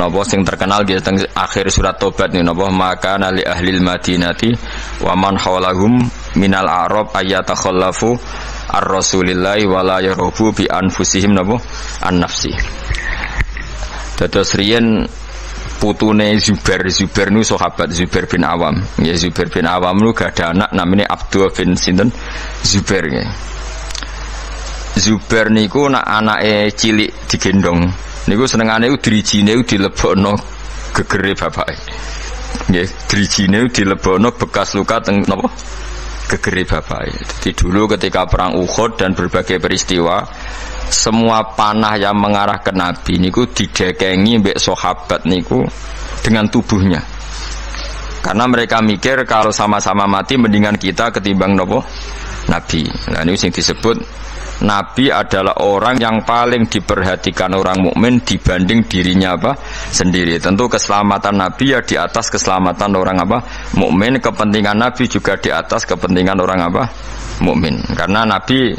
napa sing terkenal di teng akhir surat Tobat nih napa maka nali ahlil madinati wa man hawlahum minal a'rab ayatakhallafu ar-rasulillahi wala yarubu bi anfusihim napa an-nafsi. Dados riyen putune Zubair nu sahabat Zubair bin Awam. Ya Zubair bin Awam nu gak ada anak namanya Abdul bin sinten Zubair ya. Zubair niku nak anake cilik digendong. Niku senengane drijine dilebokno gegere bapake. Nggih, drijine dilebokno bekas luka teng napa? Gegere bapake. Jadi dulu ketika perang Uhud dan berbagai peristiwa, semua panah yang mengarah ke Nabi niku didekengi mbek sahabat niku dengan tubuhnya. Karena mereka mikir kalau sama-sama mati mendingan kita ketimbang napa? Nabi. Nah niku sing disebut Nabi adalah orang yang paling diperhatikan orang mukmin dibanding dirinya apa sendiri. Tentu keselamatan Nabi ya di atas keselamatan orang apa mukmin, kepentingan Nabi juga di atas kepentingan orang apa mukmin. Karena Nabi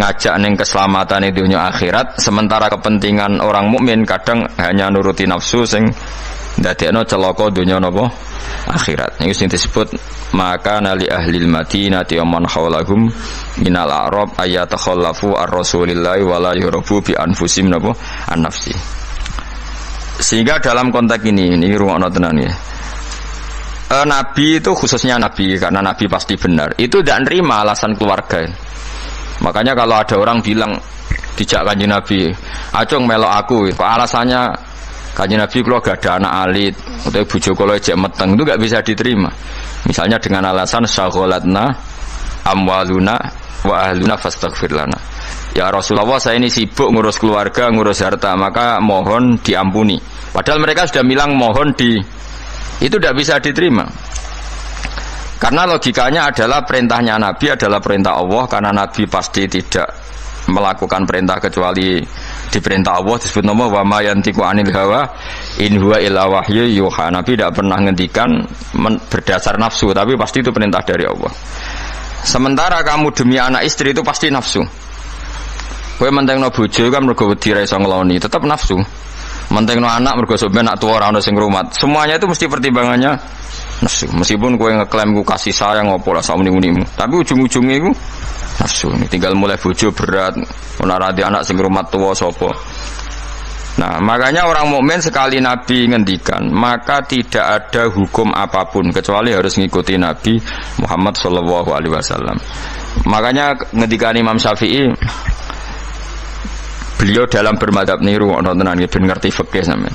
ngajak ning keselamatan itu dunia akhirat, sementara kepentingan orang mukmin kadang hanya nuruti nafsu sing ndadekno celaka dunia napa akhirat. Niku sing disebut maka nali ahlil madinati wa man hawlahum minal a'rab ayatakhallafu ar-rasulillahi wala yurabu bi anfusim napa an-nafsi. Sehingga dalam konteks ini rungokno tenan ya. Nabi itu khususnya Nabi karena Nabi pasti benar. Itu tidak nerima alasan keluarga. Makanya kalau ada orang bilang dijak Kanjeng Nabi, "Acung melok aku." Kok alasannya Kanjeng Nabi kalau gak ada anak alit atau bojo kula ejek meteng, itu gak bisa diterima. Misalnya dengan alasan syaghalatna amwaluna wa ahluna fastaghfir lana. Ya Rasulullah, saya ini sibuk ngurus keluarga, ngurus harta, maka mohon diampuni. Padahal mereka sudah bilang mohon itu tidak bisa diterima. Karena logikanya adalah perintahnya Nabi adalah perintah Allah, karena Nabi pasti tidak melakukan perintah kecuali diperintah Allah. Disebut nama wa ma yantiqu anil hawa in huwa illa wahyu yuha. Nabi tidak pernah ngendikan berdasar nafsu, tapi pasti itu perintah dari Allah. Sementara kamu demi anak istri itu pasti nafsu. Kowe mentengno bojo kan mergo wedi ra iso ngloni, tetap nafsu. Mentengno anak mergo sampe anak tuwa ora ono sing ngrumat. Semuanya itu mesti pertimbangannya nafsu. Meskipun kowe ngeklaim ku kasih sayang opo lah sakmuni-munimu, tapi ujung-ujungnya iku nafsu. Tinggal mulai bojo berat, ora di anak sing ngrumat tuwa sapa. Nah, makanya orang mukmin sekali Nabi ngendikan, maka tidak ada hukum apapun kecuali harus ngikuti Nabi Muhammad sallallahu alaihi wasallam. Makanya ngendikan Imam Syafi'i, beliau dalam bermadzhab niru ono tenan ben ngerti fikih sampean.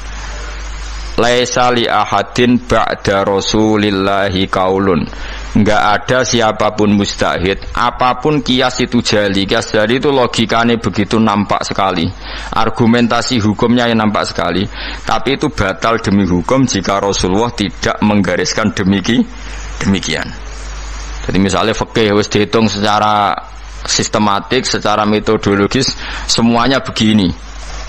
Laisa li ahadin ba'da rasulillahi qaulun. Enggak ada siapapun mustahid, apapun kias itu jali. Kias jali itu logikanya begitu nampak sekali, argumentasi hukumnya yang nampak sekali, tapi itu batal demi hukum jika Rasulullah tidak menggariskan demikian. Jadi misalnya fikih wis dihitung secara sistematik, secara metodologis semuanya begini,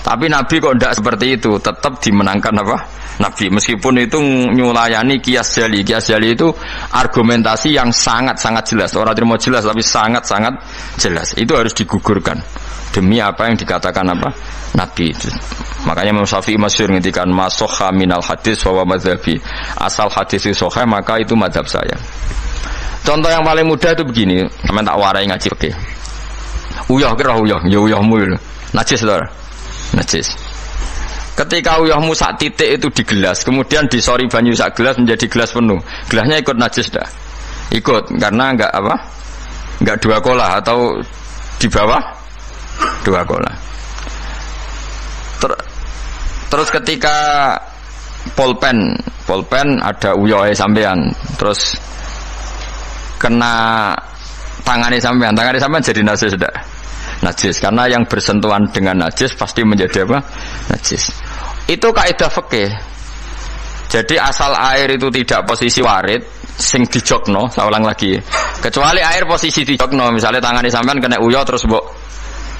tapi Nabi kok tidak seperti itu, tetap dimenangkan apa? Nabi, meskipun itu nyulayani kias jali. Kias jali itu argumentasi yang sangat-sangat jelas. Orang terima jelas tapi sangat-sangat jelas. Itu harus digugurkan demi apa yang dikatakan apa? Nabi. Makanya Imam Syafi'i masyhur ngendikan masokha minal hadis wa madzhabi. Asal hadis itu sahih maka itu mazhab saya. Contoh yang paling mudah itu begini, sampeyan tak warai ngaji fikih. Uyah kira uyah, ya uyahmu lho. Najis lho. Najis. Ketika uyahmu sak titik itu di gelas, kemudian disori banyu sak gelas menjadi gelas penuh, gelasnya ikut najis dah? Ikut, karena enggak apa? Enggak dua kolah atau di bawah dua kolah. Terus ketika pulpen ada uyahnya sampean, terus kena tangannya sampean jadi najis dah? Najis, karena yang bersentuhan dengan najis pasti menjadi apa? Najis. Itu kaidah fikih. Jadi asal air itu tidak posisi warid sing dijokno, saya ulang lagi. Kecuali air posisi dijokno, misalnya tangannya sampean kena uyah terus mbok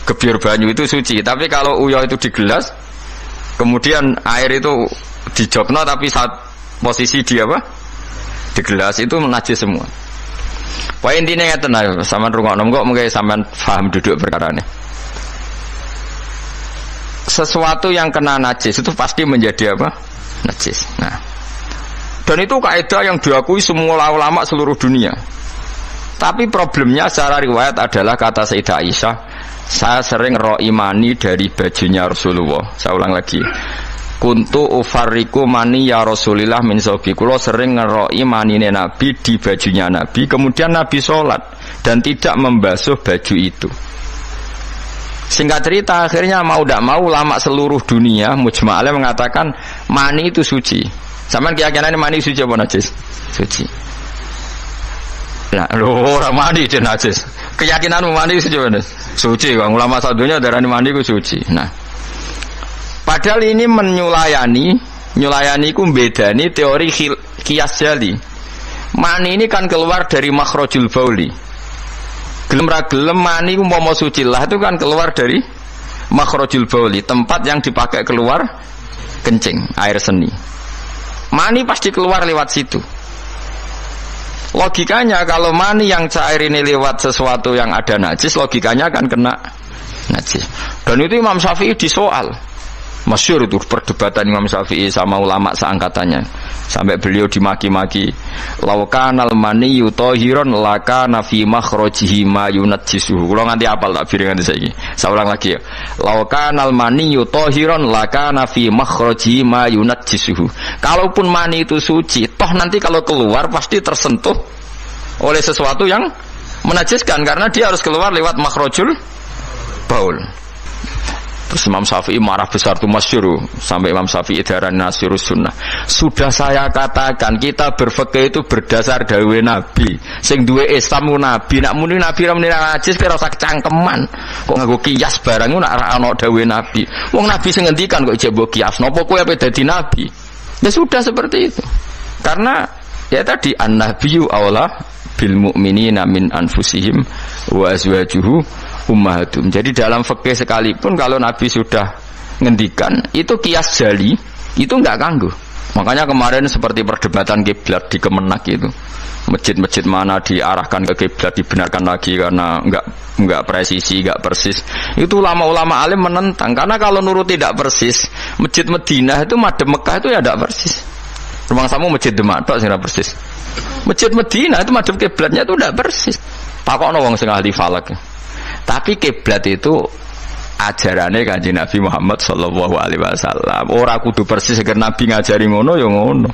gebyur banyu itu suci. Tapi kalau uyah itu di gelas, kemudian air itu dijokno tapi saat posisi di apa? Di gelas itu najis semua. Poin intinya ngeten ae, sampean rungokno kok mengke sampean paham duduk perkara ini. Sesuatu yang kena najis itu pasti menjadi apa? najis. Nah, dan itu kaidah yang diakui semua ulama seluruh dunia. Tapi problemnya secara riwayat adalah kata Sayyidah Aisyah, saya sering ro'i mani dari bajunya Rasulullah. Saya ulang lagi, kuntu ufarriku mani ya Rasulillah min sobi. Kulo sering ngero'i manine Nabi di bajunya Nabi. Kemudian Nabi sholat dan tidak membasuh baju itu. Singkat cerita, akhirnya mau tidak mau ulama seluruh dunia mujma'alnya mengatakan mani itu suci. Sampeyan keyakinan mani suci apa najis? Suci. Nah, orang mani itu najis. Keyakinan mani suci apa? Suci. Ulama satunya darani mani itu suci. Nah, padahal ini nyulayani ku bedani teori kias jali. Mani ini kan keluar dari makhrajul bauli. Gelem ra gelem mani ku mau suci lah itu kan keluar dari makhrajul bauli, tempat yang dipakai keluar kencing, air seni. Mani pasti keluar lewat situ. Logikanya kalau mani yang cair ini lewat sesuatu yang ada najis, logikanya akan kena najis. Dan itu Imam Syafi'i disoal. Masyhur itu perdebatan Imam Syafi'i sama ulama seangkatannya. Sampai beliau dimaki-maki. Laukanal mani yutahiron lakana fi makhrajihi ma yunajjisuhu. Kalau nganti apal tak biring nganti saiki. Saya ulang lagi ya. Laukanal mani yutahiron lakana fi makhrajihi ma yunajjisuhu. Kalaupun mani itu suci, toh nanti kalau keluar pasti tersentuh oleh sesuatu yang menajiskan karena dia harus keluar lewat makhrajul baul. Terus Imam Syafi'i marah besar itu masyhur, sampai Imam Syafi'i darani nasirus sunnah. Sudah saya katakan kita berfikih itu berdasar dawuh Nabi. Sing duwe Islam ku Nabi, nak muni Nabi ra muni najis kira usah cangkeman. Kok nganggo kias barang ku nak ra ana dawuh Nabi. Wong Nabi sing ngendikan kok ijek mbok kias. Napa kowe ape dadi nabi? Ya sudah seperti itu. Karena ya tadi an-nabiyyu aula bil mu'minina min anfusihim wa azwajuhu ummahatum. Jadi dalam fikih sekalipun kalau Nabi sudah ngendikan itu kias jali, itu enggak ganggu. Makanya kemarin seperti perdebatan kiblat di Kemenak itu. Masjid-masjid mana diarahkan ke kiblat dibenarkan lagi karena enggak presisi, enggak persis. Itu ulama-ulama alim menentang karena kalau nurut tidak persis, Masjid Madinah itu madhep Mekah itu ya enggak persis. Rumah samu Masjid Demak tok sing ora persis. Masjid Madinah itu madhep kiblatnya itu enggak persis. Takokno wong sing ahli falak. Tapi kiblat itu ajarannya Kanjeng Nabi Muhammad sallallahu alaihi wasallam. Ora kudu persis agar Nabi ngajari ngono ya ngono.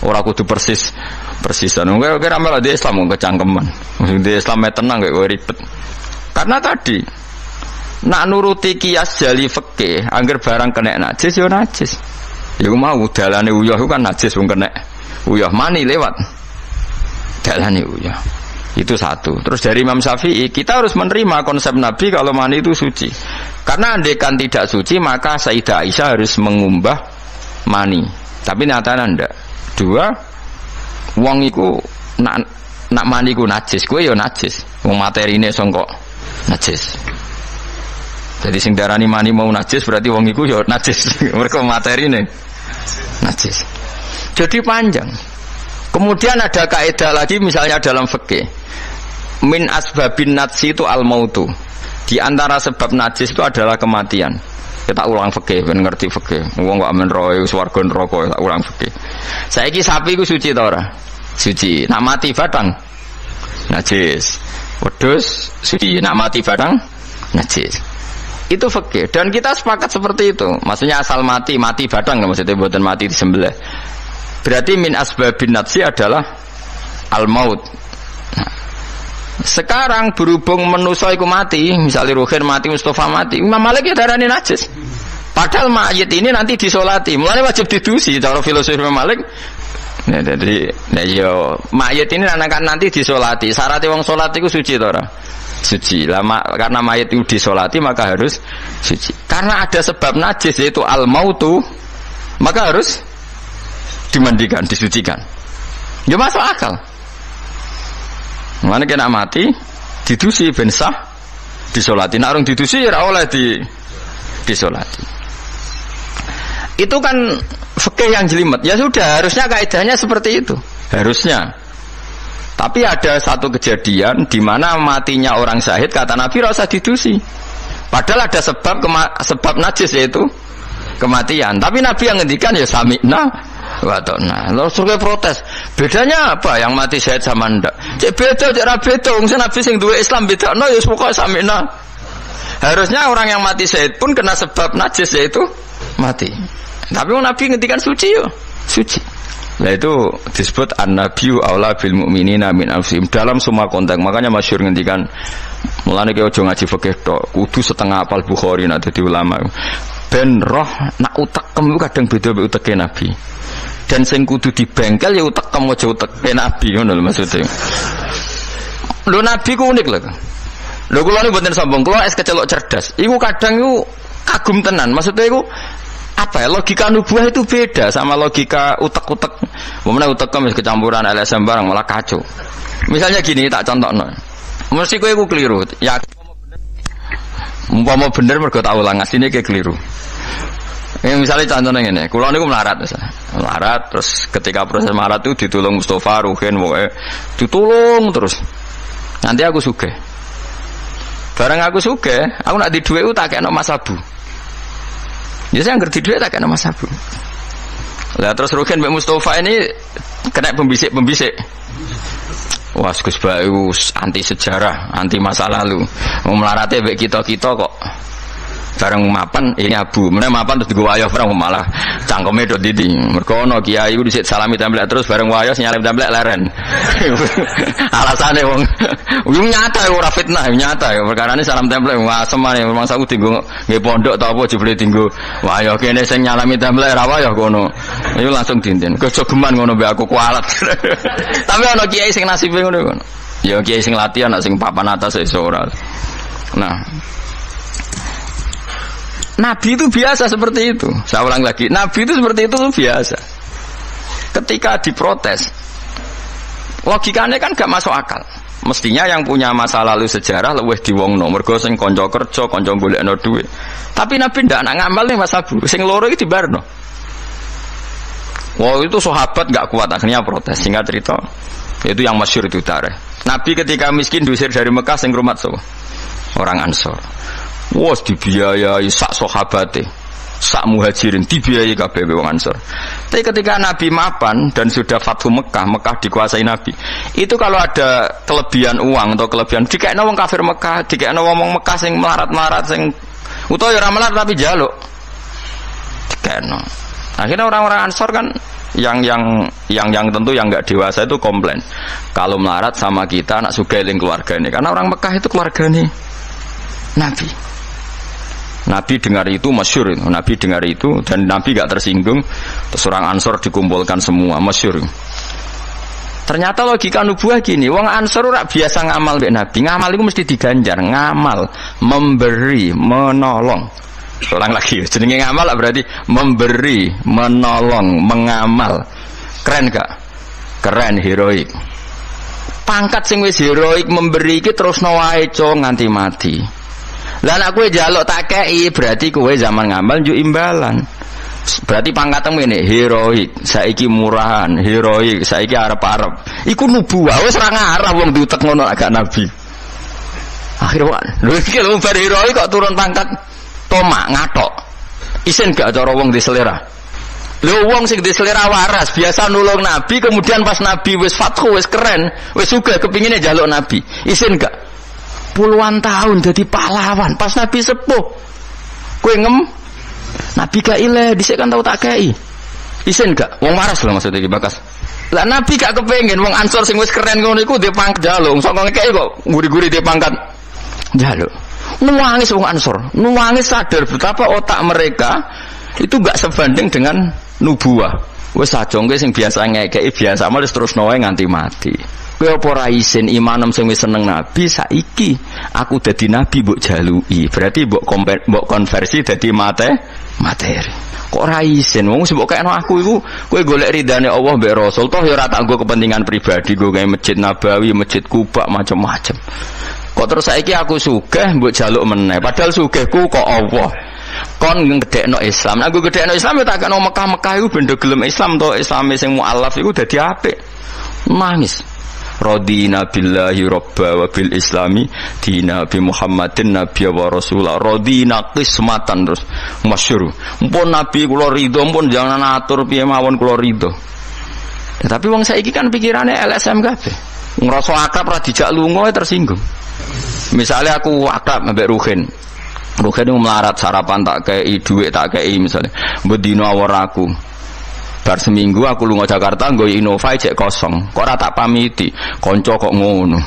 Ora kudu persisan. Kira-kira malah di Islam kok kecangkeman. Di Islam tenang kok ribet. Karena tadi nak nuruti kias jali fikih, angger barang kena najis ya najis. Ya mau dalane uyah kan najis wong kena uyah mani lewat. Dalane uyah. Itu satu. Terus dari Imam Syafi'i kita harus menerima konsep Nabi kalau mani itu suci. Karena andaikan tidak suci maka Sayyidah Aisyah harus mengumbah mani. Tapi nyatanya ndak. Dua, wong iku nak mani ku najis, kowe ya najis. Wong materine sangka najis. Jadi sing darani mani mau najis berarti wong iku ya najis. Mergo materine najis. Jadi panjang. Kemudian ada kaidah lagi misalnya dalam fikih. Min asbabin najsi itu al-mautu. Di antara sebab najis itu adalah kematian. Kita ulang fikih, ben ngerti fikih. Wong kok amen roe swarga neraka, tak ulang fikih. Saiki sapi ku suci ta ora? Suci. Nak mati batang najis. Wedhus suci, nak mati batang najis. Itu fikih dan kita sepakat seperti itu. Maksudnya asal mati batang maksudnya mboten mati disembelih. Berarti min asbabin najsi adalah al-maut. Sekarang berhubung manusia iku mati, misalnya Ruhin mati, Mustafa mati, Imam Malik ya darani najis. Padahal mayit ini nanti disolati, mulanya wajib didusi. Cara filosofi Imam Malik, nah, jadi, yo mayit ini akan nanti disolati. Syaratnya wong solat itu suci tora, suci. Lama karena mayit itu disolati maka harus suci. Karena ada sebab najis yaitu al-mautu, maka harus dimandikan, disucikan. Ya masuk akal. Mana kena mati, didusi ben sah, disolati. Nak orang didusi ya oleh disolati. Itu kan fikih yang jelimet. Ya sudah, harusnya kaidahnya seperti itu. Harusnya. Tapi ada satu kejadian di mana matinya orang syahid kata Nabi rasa didusi. Padahal ada sebab najis yaitu kematian. Tapi Nabi yang ngendikan ya sami'na wa ta'na. Lalu surga protes. Bedanya apa yang mati syahid sama ndak? Cek beda, cek ra beda. Wong Nabi sing duwe Islam bedakno ya pokoke sami'na. Harusnya orang yang mati syahid pun kena sebab najis yaitu mati. Tapi Nabi ngendikan suci yo, suci. Nah itu disebut an-nabiyyu aula bil mu'minina min anfusihim dalam semua konteks. Makanya masyhur ngendikan mulane ki aja ngaji fikih tok, kudu setengah apal Bukhari nek dadi ulama. Ben roh nak utekem kadang beda mek uteke Nabi. Dan sing kudu dibengkel ya utekem aja uteke Nabi ngono lho maksudnya. Lho Nabi ku unik lho. Lho kula niku mboten sombong, kula es kecelok cerdas. Iku kadang iku kagum tenan. Maksudnya iku apa ya, logika nubuah itu beda sama logika utek-utek. Memang utekem kecampuran LSM barang malah kacau. Misalnya gini tak contohno. Mesti kowe iku keliru. Ya umpama bener mergo tak ulang asline ki keliru. Misalnya contohnya ngene, kula niku melarat misalnya. Melarat terus ketika proses melarat itu ditulung Mustofa, Ruhin, ditulung terus. Nanti aku sugih. Barang aku sugih, aku nak di dhuwit ku tak kena Mas Abu. Ya saya ngerti duit tak kena Mas Abu. Lah terus Rukin Mbak Mustafa ini kena pembisik. Wah, Gus Bayu anti sejarah, anti masa lalu. Mau melarate mbek kita-kita kok. Bareng mapan ini Abu, meneh mapan terus digo wayah perang malah cangkeme dot didi. Mergo ana kiai ku dhisik salami templek terus bareng wayah nyalip templek leren. Alasane wong nyata ora fitnah, nyata ya perkarane salam templek wasemane memang saku dienggo nggih pondok ta apa jebule dienggo wayah kene sing nyalami templek ra wayah kono. Iku langsung dinten. Kejogeman ngono mbek aku kualat. Tapi ana kiai sing nasibe ngono. Ya kiai sing latihan nek sing papan atas iso ora. Nah, Nabi itu biasa seperti itu. Saya ulang lagi, Nabi itu seperti itu biasa. Ketika diprotes, logikanya kan gak masuk akal. Mestinya yang punya masa lalu sejarah luwih diwongno, mergo sing kanca kerja, kanca golekno dhuwit. Tapi Nabi ndak nak ngamal nih Mas Abu, sing loro iki dibarno. Wah, itu sahabat gak kuat akhirnya protes. Singkat cerita, itu yang masyhur itu tarikh. Nabi ketika miskin diusir dari Mekah sing rumat so, orang Ansor. Wes dibiayai sak sahabate, sak muhajirin dibiayai kabeh wong Ansor. Tapi ketika Nabi mapan dan sudah Fathu Mekah, Mekah dikuasai Nabi. Itu kalau ada kelebihan uang atau kelebihan dikekno wong kafir Mekah, dikekno wong Mekah sing melarat-melarat sing utawa ora melarat tapi njaluk. Dikekno. Akhirnya orang-orang Ansor kan yang tentu yang enggak dewasa itu komplain. Kalau melarat sama kita anak sugih ning keluargane. Karena orang Mekah itu keluargane Nabi. Nabi dengar itu masyhur, Nabi dengar itu dan Nabi gak tersinggung. Terus orang Ansor dikumpulkan semua, masyhur. Ternyata logika nubuah gini, wong Ansor ora biasa ngamal mbek Nabi. Ngamal itu mesti diganjar, ngamal, memberi, menolong. Ulang lagi, jenenge ngamal berarti memberi, menolong, mengamal. Keren gak? Keren, heroik. Pangkat sing wis heroik memberi iki terusno wae nganti mati. Lah nek kowe njaluk tak kei berarti kowe zaman ngamal njuk imbalan. Berarti pangkatmu ini heroik, saiki murahan, heroik, saiki arep-arep. Iku nubuah wis ora ngarah wong diutek ngono agak Nabi. Akhirnya lho iki lho bar heroik kok turun pangkat tomak ngatok. Isin gak cara wong di selera. Lho wong sing di selera waras biasa nulung Nabi kemudian pas Nabi wis fathu wis keren, wis sugih kepingine njaluk Nabi. Isin gak? Puluhan tahun jadi pahlawan pas Nabi sepuh kowe Nabi gak ile dhisik kan tau tak kei isin gak wong waras lho maksudnya iki bakas lah Nabi gak kepengin wong Ansor sing wis keren ngono iku dhe pangkat njaluk sok ngekeki kok guri-guri dhe pangkat njaluk nuwangis wong Ansor nuwangis sadar betapa otak mereka itu gak sebanding dengan nubuah wis aja kowe sing biasa ngekeki biasa malah terus noe nganti mati. Kowe apa ora isin imanem sing wis seneng Nabi saiki aku dadi nabi mbok jaluki. Berarti mbok konversi dadi materi. Kok ora isin wong mbok kekno aku iku kowe golek ridane Allah mbek Rasul toh ya ora tak nggo kepentingan pribadi nggo gawe Masjid Nabawi, Masjid Kuba macam-macam. Kok terus saiki aku sugih mbok jaluk meneh padahal sugihku kok Allah. Kon ngedekno Islam. Aku gedekno Islam ya tak kena Mekah-Mekah iku bendo gelem Islam to Islame sing mualaf iku dadi apik. Nangis. radina billahi robba wa bil islami dina bi Muhammadin nabiyya wa rasulah radina qismatan terus masyhur mpun nabi kula ridho mpun jangan atur piye mawon kula ridho. Tapi wong saiki kan pikirane LSM kabeh ngrasa akrab ra dijak lunga tersinggung. Misalnya aku akrab ambek Ruhin itu melarat sarapan tak kei duit tak kei misalnya bedino awor aku bar seminggu aku lunga Jakarta nggo Innova cek kosong kok ora tak pamiti kanca kok ngono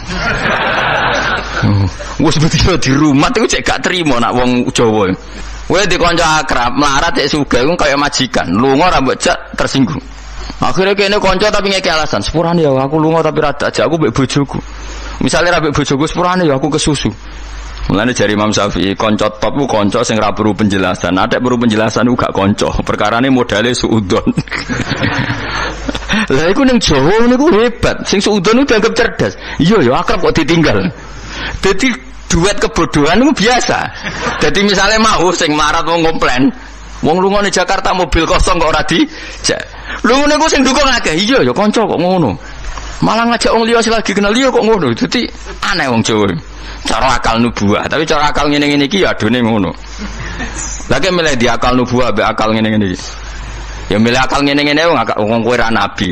wis bedino di rumah iku cek gak trimo nak wong Jawa kowe di kanca akrab melarat cek sugih ku kaya majikan lunga ora mbok jak tersinggung akhirnya kene kanca tapi ngeke alasan sepurane ya aku lunga tapi ra ajak aku mbek bojoku misalnya ra mbek bojoku sepurane ya aku kesusu. Mulane jari Imam Syafi'i kanca top ku kanca sing ra perlu penjelasan. Ada perlu penjelasan ku gak kanca. Perkarane modale suudon. Lah iku ning Jawa niku hebat. Sing suudon itu dianggap cerdas. Iya ya akrab kok ditinggal. Dadi duet kebodohan niku biasa. Dadi misalnya mau sing marat wong komplain, wong lunga ning Jakarta mobil kosong kok ora dijak. Lha ngene ku sing dukung akeh. Iya ya kanca kok ngono. Malah ngajak wong liya sing lagi kenal liya kok ngono. Dadi aneh wong Jawa. Cara akal nubuah, tapi cara akal ngene-ngene iki ya adone ngono. Lagi milih di akal nubuah be akal ngene-ngene iki. Ya milih akal ngene-ngene wong kowe ra nabi.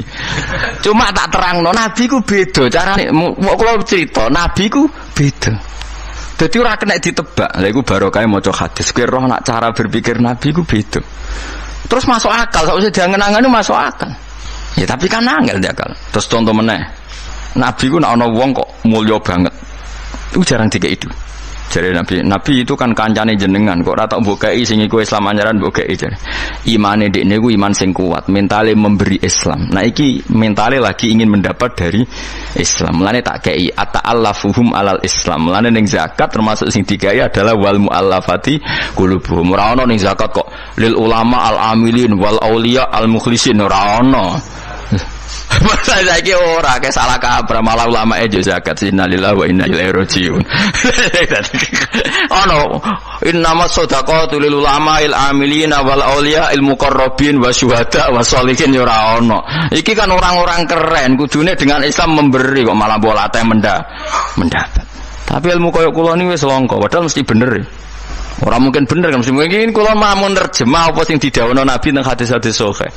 Cuma tak terangno nabi ku beda carane. Kok kula cerita nabi ku beda. Dadi ora kena ditebak. Lha iku barokah maca hadis. Kowe roh nak cara berpikir nabi ku beda. Terus masuk akal, sakwise diangen-angene masuk akal. Ya tapi kan angel dia akal. Terus contoh meneh. Nabi ku nek ana wong kok mulya banget. Itu jarang dikei itu. Jadi Nabi itu kan kancane jenengan kok ora tak mbokei sing iku Islam anyaran mbokei jare. Imane dekne ku iman sing kuat, mentale memberi Islam. Nah iki mentale lagi ingin mendapat dari Islam. Mulane tak kei ata'allafuhum alal Islam. Mulane ning zakat termasuk sing dikai adalah wal muallafati qulubuhum. Ora ono ning zakat kok lil ulama al amilin wal auliya al mukhlisin ora ono. Masa saiki ora ke salah kaprah malah ulama e zakat innalillahi wa inna ilaihi rajiun. Ono innamas shadaqatu lil ulama il amilina wal auliya il muqarrabin wasyuhada wassalihin ora ono. Iki kan orang-orang keren kudune dengan Islam memberi kok malah bola teh mendapat. Tapi ilmu koyo kula niku wis langka padahal mesti bener. Ora mungkin bener kan mesti mungkin kula mau nerjemah apa sing didhawuhna Nabi teng hadis-hadis sahih.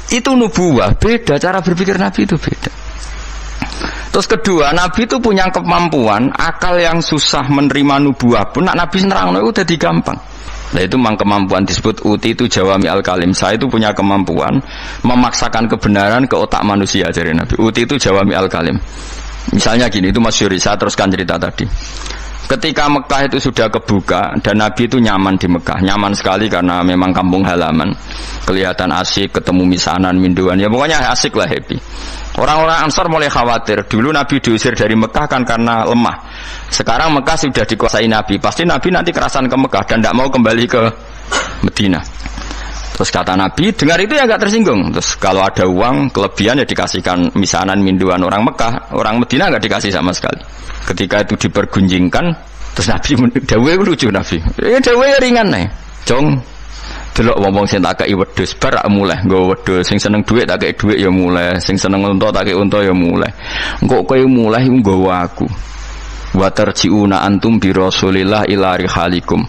Itu nubuwah, beda cara berpikir Nabi itu beda. Terus kedua, Nabi itu punya kemampuan akal yang susah menerima nubuwah pun Nabi nerangno itu jadi gampang. Nah itu memang kemampuan disebut uti itu jawami al-kalim. Saya itu punya kemampuan memaksakan kebenaran ke otak manusia dari Nabi. Uti itu jawami al-kalim. Misalnya gini, itu masyhur, saya teruskan cerita tadi. Ketika Mekah itu sudah kebuka dan Nabi itu nyaman di Mekah, nyaman sekali karena memang kampung halaman, kelihatan asik, ketemu misanan, minduan, ya pokoknya asik lah, happy. Orang-orang Ansar mulai khawatir, dulu Nabi diusir dari Mekah kan karena lemah. Sekarang Mekah sudah dikuasai Nabi, pasti Nabi nanti kerasan ke Mekah dan tidak mau kembali ke Medina. Terus kata Nabi, dengar itu ya gak tersinggung. Terus kalau ada uang kelebihan ya dikasihkan misanan, minduan orang Mekah, orang Medina gak dikasih sama sekali. Ketika itu dipergunjingkan, terus Nabi dawe lucu Nabi. Dawe ringan nih. Jong delok wong sing tak kei wedhus bar mulai nggo wedhus, sing seneng dhuwit tak kei dhuwit ya mulai, sing seneng unta tak kei unta ya mulai. Engko kowe mulai nggawa aku. Wa tarjiuna antum bi Rasulillah ila rihalikum.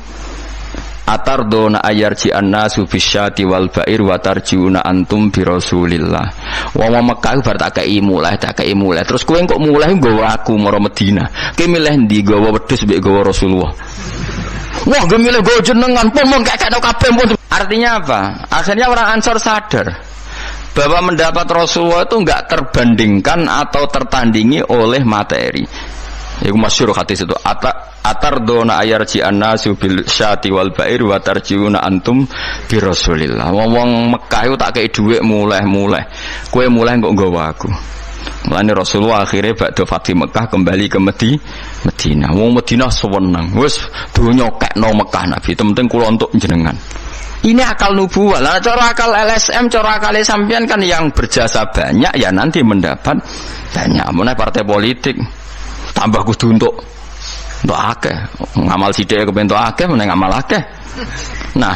Atardona ayarji annasu bisyati wal ba'ir wa tarjiuna antum bi Rasulillah. Wong Mekah bar tak kei mulai terus kowe kok mulai nggawa aku mara Medina. Kowe milih ndi nggawa wedhus mbek nggawa Rasulullah? Wah, gue milih nggawa jenengan pun kakek kabeh pun. Artinya apa? Akhirnya orang Ansor sadar bahwa mendapat Rasulullah itu enggak terbandingkan atau tertandingi oleh materi. Iku masyhur hadis itu atardona ayarji annasu bil syati wal ba'ir wa tarjiuna antum bi Rasulillah. Wong Mekah itu tak kei dhuwit mulai. Kowe mulai kok nggawa aku. Mulane Rasulullah akhirnya badhe Fatih Mekah kembali ke Medina. Wong Medina sewenang. Wis donya kekno Mekah Nabi, penting kula untuk jenengan. Ini akal nubuwah. Lah cara akal LSM, cara akal sampean kan yang berjasa banyak ya nanti mendapat banyak. Meneh partai politik tambah kudu untuk akeh. Ngamal sithik kepen untuk akeh meneh ngamal akeh. Nah,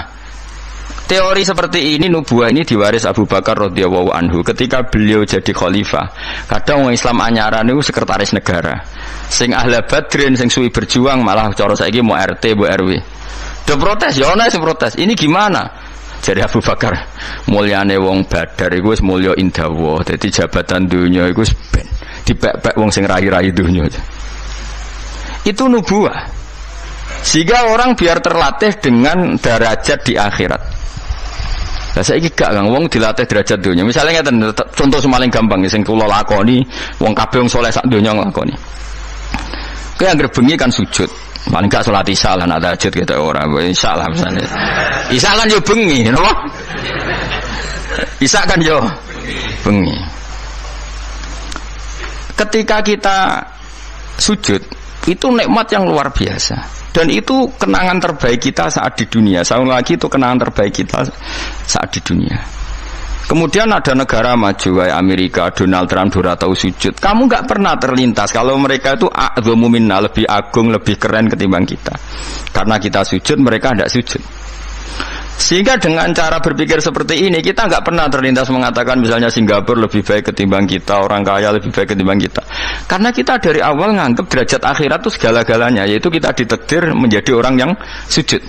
Teori seperti ini nubuah ini diwaris Abu Bakar radhiyallahu anhu ketika beliau jadi khalifah. Kadang orang Islam anyaran itu sekretaris negara. Sing ahli badrin sing suwi berjuang malah cara saiki mau RT, mau RW. Do protes, ya ana sing protes. Ini gimana? Jadi Abu Bakar, mulyane wong Badar iku wis mulya indawa. Dadi jabatan dunya iku wis ben dipek-pek wong sing rai-rai dunya. Itu nubuah. Sehingga orang biar terlatih dengan derajat di akhirat. Lah saiki gak Kang wong dilatih derajat dunya. Misalnya ngeten contoh semaling gampang sing kula lakoni, wong kabeh wong saleh sak donya nglakoni. Kowe anggere bengi kan sujud. Paling gak salat isya lan tahajud gitu ora. Isya lah misalnya. Isya kan yo bengi, napa? Isya kan yo bengi. Ketika kita sujud, itu nikmat yang luar biasa. Dan itu kenangan terbaik kita saat di dunia. Sekali lagi itu kenangan terbaik kita saat di dunia. Kemudian ada negara maju kayak Amerika, Donald Trump ora tahu sujud. Kamu nggak pernah terlintas kalau mereka itu a'dhamu minna, lebih agung, lebih keren ketimbang kita. Karena kita sujud, mereka tidak sujud. Sehingga dengan cara berpikir seperti ini kita nggak pernah terlintas mengatakan misalnya Singapura lebih baik ketimbang kita, orang kaya lebih baik ketimbang kita. Karena kita dari awal nganggap derajat akhirat itu segala-galanya, yaitu kita ditakdir menjadi orang yang sujud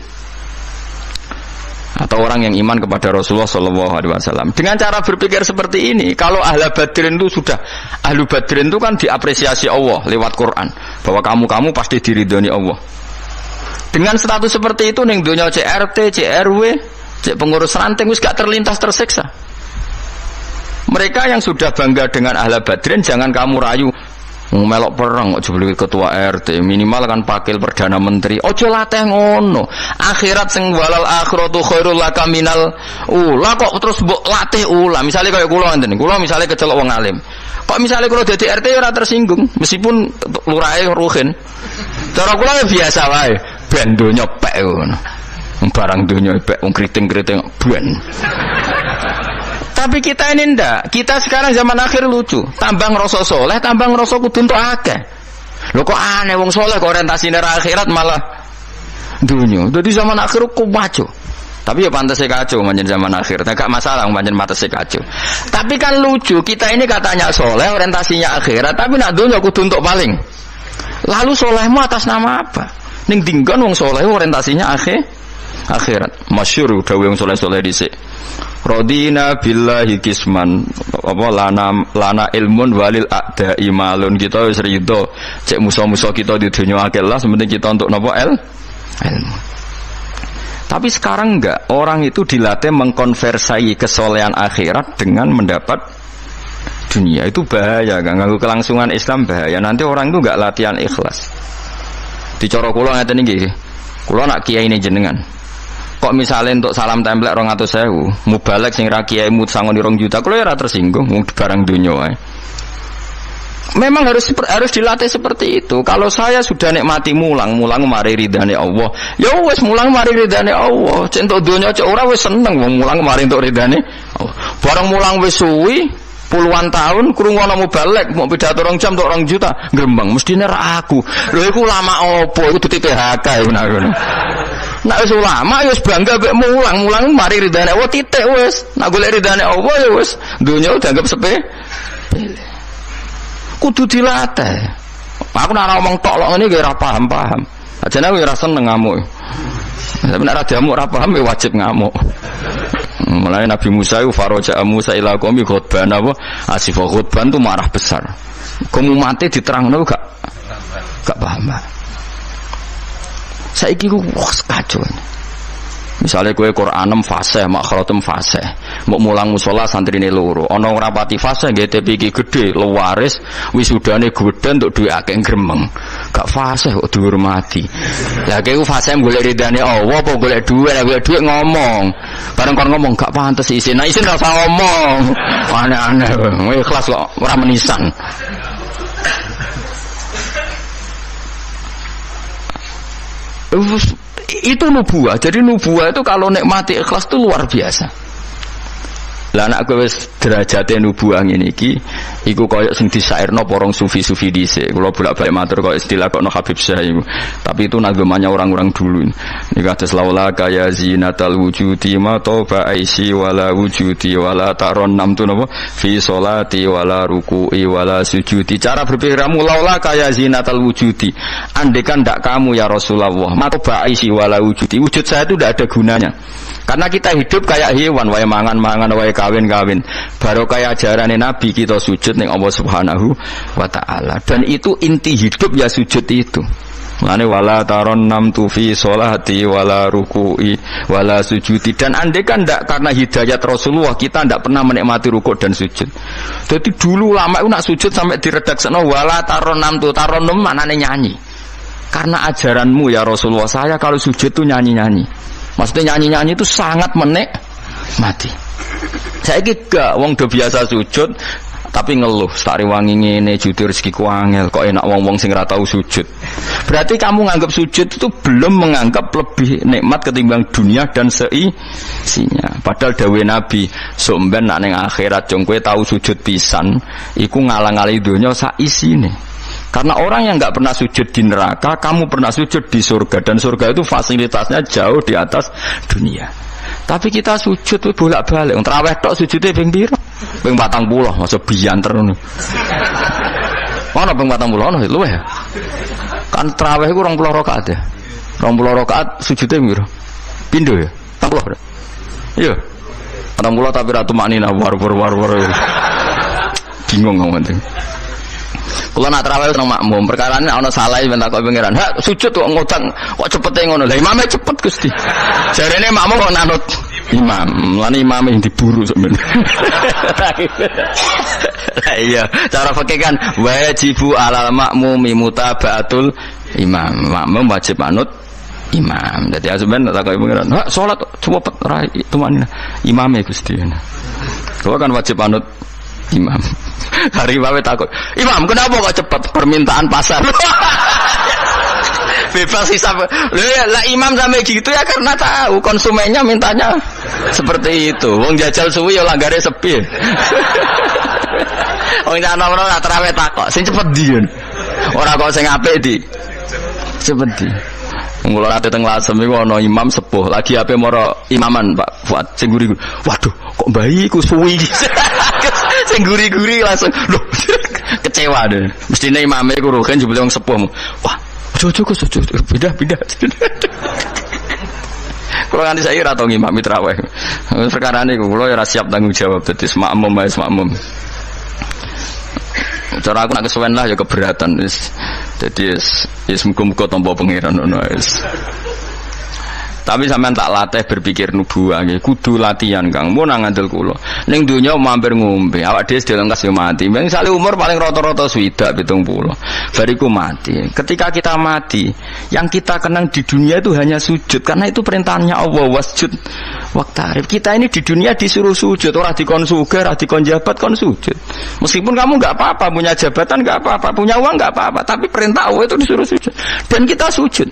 atau orang yang iman kepada Rasulullah SAW. Dengan cara berpikir seperti ini, kalau ahlu badrin itu sudah ahlu badrin itu kan diapresiasi Allah lewat Quran bahwa kamu pasti diridhoni Allah. Dengan status seperti itu ning donya CRT, CRW, cek pengurus ranting wis gak terlintas tersiksa. Mereka yang sudah bangga dengan ahli badrin jangan kamu rayu melok perang kok jebul ketua RT, minimal kan pakil perdana menteri. Ojo latih ngono. Akhirat sing walal akhiratu khairul laka minal ula kok terus mbok latih ula. Misale kaya kula ngenten. Kula misale kecelok wong alim. Kok misale kula dadi RT ora tersinggung meskipun lurahe ruhin. Cara kula biasa wae. Ben donya pek ngono. Barang donya pek wong kriting-kriting ben. Tapi kita ini ndak. Kita sekarang zaman akhir lucu. Tambah ngrasa soleh, tambah ngrasa kudu entuk akeh. Lho kok aneh wong soleh kok orientasine akhirat malah dunya. Dadi zaman akhir kok maju. Tapi ya pantese kacau manjen zaman akhir. Enggak masalah manjen matese kacau. Tapi kan lucu, kita ini katanya soleh, orientasinya akhirat, tapi nak dunya kudu entuk paling. Lalu solehmu atas nama apa? Ning dinggon wong soleh orientasinya akhirat. Masyhur dawuh wong soleh-soleh dhisik. Radina billahi kisman apa lana ilmun walil a'da'i malun. Kita wis rido cek musuh-musuh kita di dunia akeh lah sementing kita untuk napa ilmu. Tapi sekarang enggak, orang itu dilatih mengkonversi kesolehan akhirat dengan mendapat dunia. Itu bahaya, ganggu kelangsungan Islam bahaya. Nanti orang itu enggak latihan ikhlas. Dicara kula ngeten iki. Kula nak kiai ini jenengan. Kok misalnya untuk salam template 200.000, mubalek sing ra kiai mut sangon 2 juta, kula ora tersinggung wong barang donya wae. Memang harus dilatih seperti itu. Kalau saya sudah nikmati mulang mari ridane Allah. Ya wis mulang mari ridane Allah. Cek entuk donya cek ora wis seneng wong mulang mari entuk ridane Allah. Barang mulang wis suwi puluhan tahun krungono mubalek mau pidato 2 jam tok 2 juta grembang mestine ra aku. Lho iku lama opo iku dadi PHK iku ngono. Nek wis ulama ya wis bangga mek mulang mari ridane Allah titik wis. Nek golek ridane Allah ya wis donya dianggap sepele. Kudu dilatih. Aku nek ngomong tok lho ngene iki ora paham. Ajane aku ora seneng ngamuk. Tapi nek ora diamuk ora paham ya wajib ngamuk. Mulai Nabi Musa itu faraja Musa ila qaumi khutban apa asif khutban itu marah besar. Kamu mati diterangno gak paham. Saiki ku kacau. Misalnya kowe Qur'anem fasih, makhratem fasih. Mbok mulang musala santrine loro. Ana ora pati fasih nggih TP iki gedhe, lewaris, wisudane gedhe entuk dhuwit akeh gremeng. Gak fasih kok dihormati. Lah kowe fasih golek ridane Allah apa golek dhuwit? Lah golek dhuwit ngomong. Bareng kon ngomong gak pantes isin. Nah isin ora usah ngomong. Aneh-aneh. Ikhlas kok ora menisan. Itu nubuah. Jadi nubuah itu kalau nikmati ikhlas itu luar biasa. Lah anak kowe wis derajate nubuah ngene iki Iku koyo sing disairno porong sufi-sufi dhisik. Kula bolak-balik matur koyo istilah kok Habib Syekh iku. Tapi itu nagamanya orang-orang dulu. Iki kados laula kaya zinatal wujudi ma tauba aisi wala wujudi wala taron nam tu napa fi sholati wala ruku'i wala sujudi. Cara berpikirmu laula kaya zinatal wujudi. Andekan ndak kamu ya Rasulullah, ma tauba aisi wala wujudi. Wujud saya itu ndak ada gunanya. Karena kita hidup kayak hewan, wae mangan-mangan, wae kawin-kawin. Baru kayak ajaran Nabi kita sujud ning Allah Subhanahu wa taala. Dan itu inti hidup ya sujud itu. Mane wala taron nam tu fi sholati wala ruku'i wala sujudi. Dan andai kan ndak karena hidayat Rasulullah kita ndak pernah menikmati rukuk dan sujud. Jadi dulu lama itu nak sujud sampai diredaksekno wala taron nam tu taron nam maknane nyanyi. Karena ajaranmu ya Rasulullah saya kalau sujud tuh nyanyi-nyanyi. Maksudnya nyanyi-nyanyi itu sangat menikmati. Saya gak wong do biasa sujud tapi ngeluh stari wangi ngene judi rezekiku angel kok enak wong-wong sing ora tau sujud. Berarti kamu nganggap sujud itu belum menganggap lebih nikmat ketimbang dunia dan seisinya. Padahal dawuh Nabi, somben nek ning akhirat jong kowe tau sujud pisan iku ngalang-alangi donya sak isine. Karena orang yang nggak pernah sujud di neraka, kamu pernah sujud di surga dan surga itu fasilitasnya jauh di atas dunia. Tapi kita sujud tuh bolak-balik. Traweh tok sujudnya ping pira? Ping 40, masa bianter ngono. Ono ping 40 ono luwih ya. Kan traweh iku 20 rakaat ya. 20 rakaat sujudnya piro? Pindho ya? 40. Iya. 40 tapi ratu maknina war. Bingung ngomong. Kalau nak terawih nang makmum, perkara ini ana salah ben takok pengiran. Ha sujud kok ngutang, kok cepete ngono. Lah imame cepet Gusti. Jarene makmum kok nanut imam. Lan imame diburu sampean. Lah iya, cara fikih kan wajibu alal makmumi mutabaatul imam. Makmum wajib manut imam. Dadi sampean takok pengiran. Ha salat cepet ora tumanina. Imame Gusti. Kok kan wajib manut imam. Hari bawe takut, imam kenapa kok cepat permintaan pasar? Bebas hisab. Lah imam sampai gitu ya karena tahu konsumennya mintanya seperti itu. Wong jajal suwi ya langgare sepi. Wong jana ora terawih takok, sing cepet ndi. Ora kok sing apik di. Cepet di. Mula ate teng Lasem iku ana imam sepuh, lagi ape mara imaman Pak Fuad sing guri. Waduh, kok bayi iku suwi. Sing guri-guri langsung lho kecewa deh. Mestine imame iku rohen jebule wong sepuh. Wah, ojo sujud. Pindah. Kalau nganti saya ora tau ngimami traweh. Perkara niku kula ora siap tanggung jawab dadi makmum. Cara aku nak kesuwen lah ya keberatan wis. Dadi wis muga-muga tampa pangeran ngono wis. Tapi sampean tak latih berpikir nubuwah nggih, kudu latihan Kang. Mun nang ngandel kula. Ning donya mampir ngombe, awak dhewe sedaya lengkas yo mati. Mung sale umur paling rata-rata 70. Bariku mati. Ketika kita mati, yang kita kenang di dunia itu hanya sujud karena itu perintahnya Allah wasjud waqtarib. Kita ini di dunia disuruh sujud, ora dikon sugih, ora dikon jabat kon sujud. Meskipun kamu enggak apa-apa, punya jabatan enggak apa-apa, punya uang enggak apa-apa, tapi perintah Allah itu disuruh sujud. Dan kita sujud.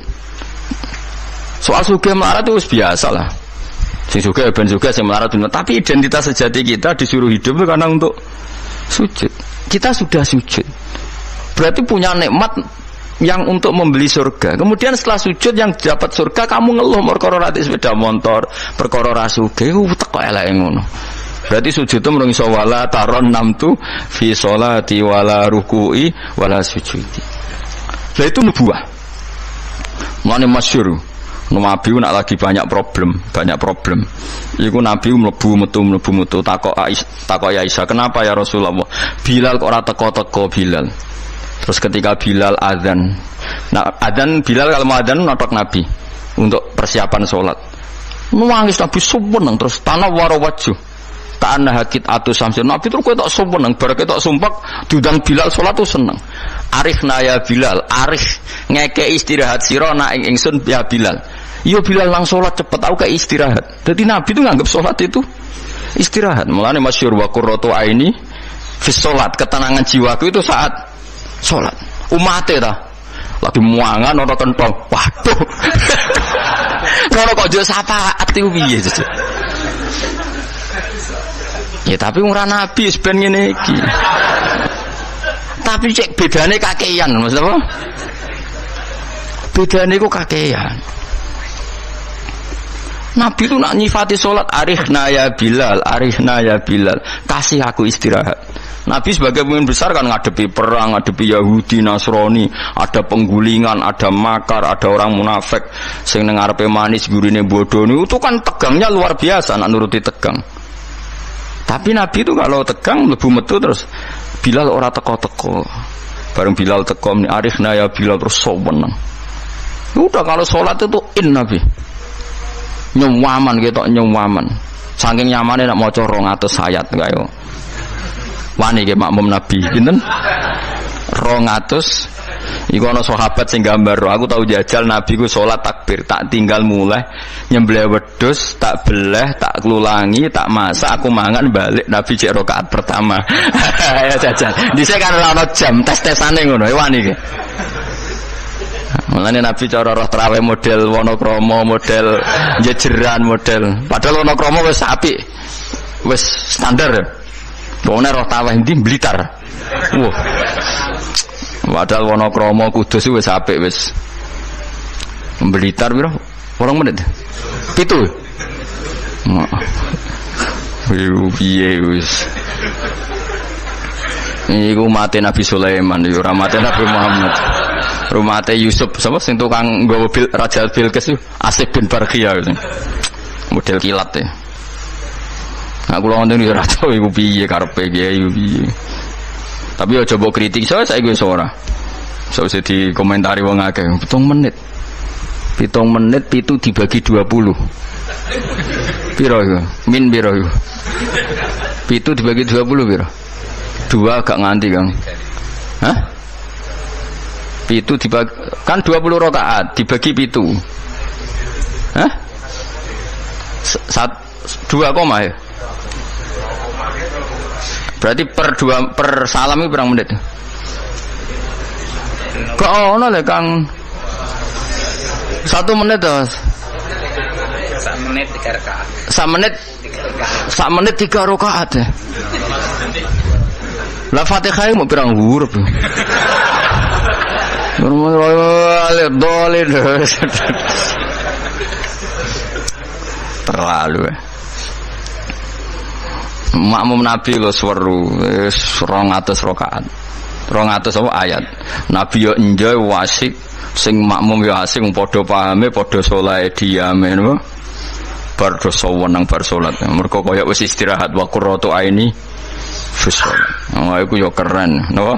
Soal sugih melarat itu biasa lah. Sing sugih ben sugih sing melarat bener. Tapi identitas sejati kita disuruh hidup itu karena untuk sujud. Kita sudah sujud. Berarti punya nikmat yang untuk membeli surga. Kemudian setelah sujud yang dapat surga kamu ngeluh perkara rati sepeda motor, perkara ra sugih teko eleke ngono. Berarti sujud itu mung iso wala taron namtu fi sholati wala ruku'i wala sujudi. Lah itu nubuwah. Mane masyhur. Nabi nak lagi banyak problem. Iku Nabi mlebu metu takok Aisyah, "Kenapa ya Rasulullah? Bilal kok ora teko-teko Bilal?" Terus ketika Bilal azan. Nah, azan Bilal kalau mau azan notok Nabi untuk persiapan salat. Nangis Nabi suweneng terus tanah waro wajhu. Ta'anna hakit atu samsin. Nabi terus kowe tok suweneng, bar ketok sumpek diundang Bilal salat tuh seneng. Arifna ya Bilal, arif ngeke istirahat sira nak ing ingsun ya Bilal. Yo Bilal lang salat cepet aku kayak istirahat. Jadi Nabi itu nganggap salat itu istirahat. Mulane masyhur wa qurratu aini fi salat, ketenangan jiwaku itu saat salat. Umate ta lagi muangan ora kentong. Waduh. Ngono kok yo syafaat iku piye jejak. Ya tapi ora Nabi ben ngene iki. tapi cek bedane kakean, maksud apa? Bedane iku kakean. Nabi itu nak nyifati sholat, arihna ya Bilal, arihna ya Bilal, kasih aku istirahat. Nabi sebagai pemimpin besar kan ngadepi perang, ngadepi Yahudi, Nasrani, ada penggulingan, ada makar, ada orang munafik, sing nang ngarepe manis gurine bodoh itu kan tegangnya luar biasa, nak nuruti tegang. Tapi Nabi itu kalau tegang lebu metu terus Bilal ora teko-teko. Bareng Bilal teko, arihna ya Bilal terus soweneng. Udah kalau sholat itu Nabi. Nyawaman gitu, nyawaman. Saking nyamannya nak maca 200 ayat kaya. Wani ge makmum Nabi, pinten? 200. Iku ana sahabat sing gambar, aku tahu jajal Nabi ku salat takbir, tak tinggal mulai nyembelih wedhus, tak beleh, tak klulangi, tak masak, aku mangan balik Nabi cek rakaat pertama. Ya jajal. Dhisik kan ora ana jam tes-tesane ngono, wani ge. Mulane Nabi cara roh traweh model Wonokromo, model jejeran, model. Padahal Wonokromo wis apik. Wis standar. Wong roh traweh ndi Blitar. Wah. Padahal Wonokromo Kudus wis apik wis. Blitar piro? 8 menit. 7. Piye wis. Iku mate Nabi Sulaiman, ora mate Nabi Muhammad. Rumate Yusuf sapa sing tukang nggawa Raja Bilqis Asif bin Barkhia model kilat e. Aku lho ngono ora tau iku piye karepe kiai piye. Tapi aja mbok kritik saiki wis ora. Sausé dikomentari wong akeh 7 menit. 7 menit 7 dibagi 20. Piro iku? Min piro iku? 7 dibagi 20 piro? 2 gak nganti, Kang. Hah? Itu dibagi, kan 20 rakaat dibagi 7. Hah? 2 koma ya? Berarti per salam itu berapa menit? Kok ono le Kang? 1 menit toh. 1 menit 3 rakaat. 1 menit 3 rakaat ya. Lah Fatihah mau pirang huruf. Terlalu makmum Nabi lo seru 200 rakaat 200 apa ayat Nabi yo enjoy wasik sing makmum yo asik padha pahame padha saleh diame napa bar dosa wenang bar salat mergo kaya wis istirahat wa qurratu aini fi salat iku yo keren napa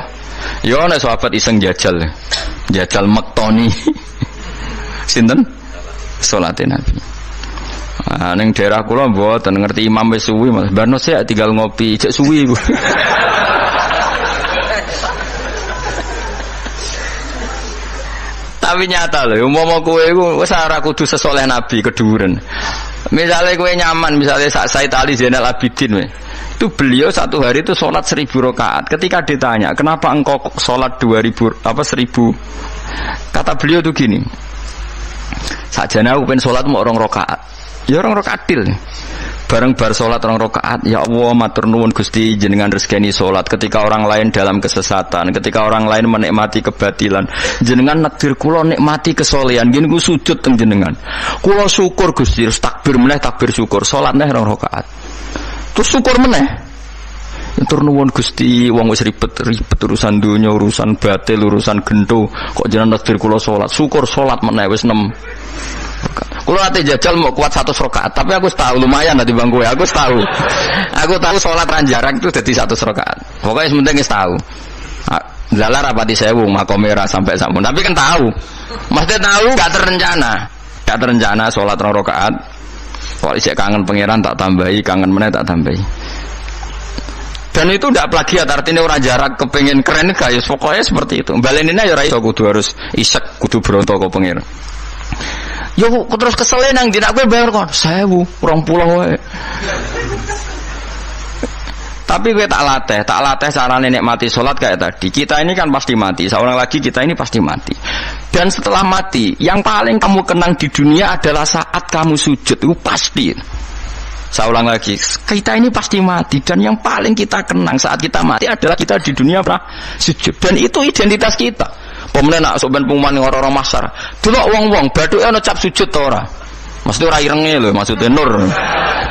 yo ana sahabat iseng jajal mektoni sinten salate Nabi. Ning daerah kula mboten ngerti imam wis suwi Mas. Barno sik tinggal ngopi cek suwi iku. Tapi nyata lho, umpama kowe iku wis ora kudu sesoleh Nabi keduren. Misalnya kowe nyaman, misalnya Said Ali Zainal Abidin itu beliau satu hari itu sholat 1000 rakaat. Ketika ditanya, kenapa engkau sholat 1000 kata beliau tuh gini, sajane aku pengen sholat mau 2 rakaat. Ya 2 rakaat til. Bareng bar sholat 2 rakaat, ya Allah matur nuwun Gusti jenengan rezekani sholat ketika orang lain dalam kesesatan, ketika orang lain menikmati kebatilan, jenengan nakdir kula nikmati kesolehan, gini ku sujud teng jenengan. Kula syukur Gusti, takbir meneh takbir syukur, sholat neh 2 rakaat. Terus syukur meneh. Matur nuwun Gusti, wong wis ribet urusan dunya, urusan batil, urusan gento, kok jenengan nakdir kula sholat, syukur sholat meneh wis 6. Kalau ate jajal mau kuat 100 rakaat, tapi aku tahu lumayan nanti bang gue. Aku tahu sholat ranjarak itu jadi 100 rakaat. Pokoknya sementing wis tahu. Lala rapati sewu makomera sampai sampun. Tapi kan tahu, maksudnya tahu gak terencana sholat 2 rakaat. Kalau isek kangen pangeran tak tambahi, kangen meneh tak tambahi. Dan itu tidak plagiat, artinya orang jarak kepengen keren guys. Pokoknya seperti itu. Baleninnya ya iso kudu harus isek, kudu beronto ke pangeran. Yo terus kesel nang dina kowe bayar kon 1000 20 wae. Tapi kowe tak latih carane nikmati salat kayak tadi. Kita ini kan pasti mati, seorang lagi kita ini pasti mati. Dan setelah mati, yang paling kamu kenang di dunia adalah saat kamu sujud, itu pasti. Saya ulang lagi, kita ini pasti mati dan yang paling kita kenang saat kita mati adalah kita di dunia pernah sujud dan itu identitas kita. Pemenang nak soban pengumuman orang-orang masar. Delok wong-wong bathuke ana cap sujud ta ora? Mesti ora irenge lho, maksudnya nur.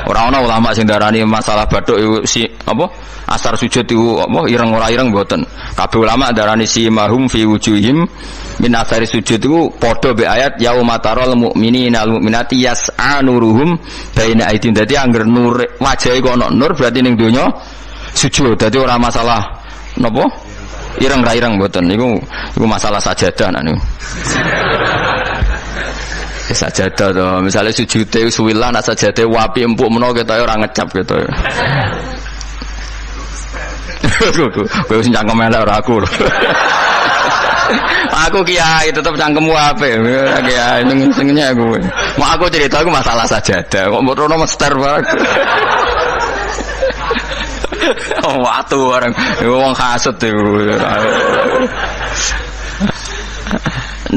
Ora ana ulama sing darani masalah bathuk si apa? Asar sujud itu apa ireng ora ireng mboten. Kabeh ulama darani si mahum fi wujuhim min asari sujud itu padha be ayat yauma taral mu'minina al mu'minati yas'a nuruhum baina aidin. Dadi angger nur wajahe kok ana nur berarti ning donya sujud. Dadi ora masalah napa? Ireng ra ireng mboten. Iku masalah sajadah niku. Sajadah to, misale sujude suwilan nek sajadah wapi empuk menawa ketoke ora ngecap ketoke. Kowe sing cangkem elek ora aku. Aku kiai tetep cangkemmu apik. Kiai senengnya aku. Mau aku cerita aku masalah sajadah. Kok mbok rono mester bareng. Oh, watu bareng. Wong hasud iku.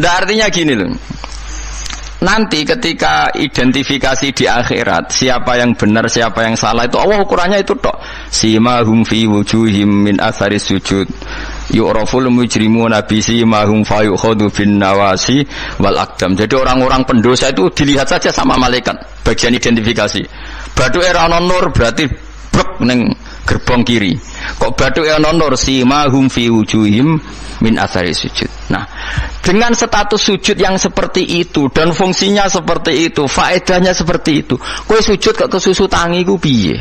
Ndak artinya gini loh. Nanti ketika identifikasi di akhirat siapa yang benar siapa yang salah itu Allah ukurannya itu tok. Simahum fi wujuhim min athari sujud yu'raful mujrimuna bi simahum fa yukhadhu bin nawasi wal aqdam. Jadi orang-orang pendosa itu dilihat saja sama malaikat bagian identifikasi. Bathuke ora ana nur berarti brek ning gerbong kiri. Kok bathuke ana nur simahum fi wujuhim min athari sujud. Nah, dengan status sujud yang seperti itu dan fungsinya seperti itu, faedahnya seperti itu, kowe sujud kok kesusu tangi ku piye?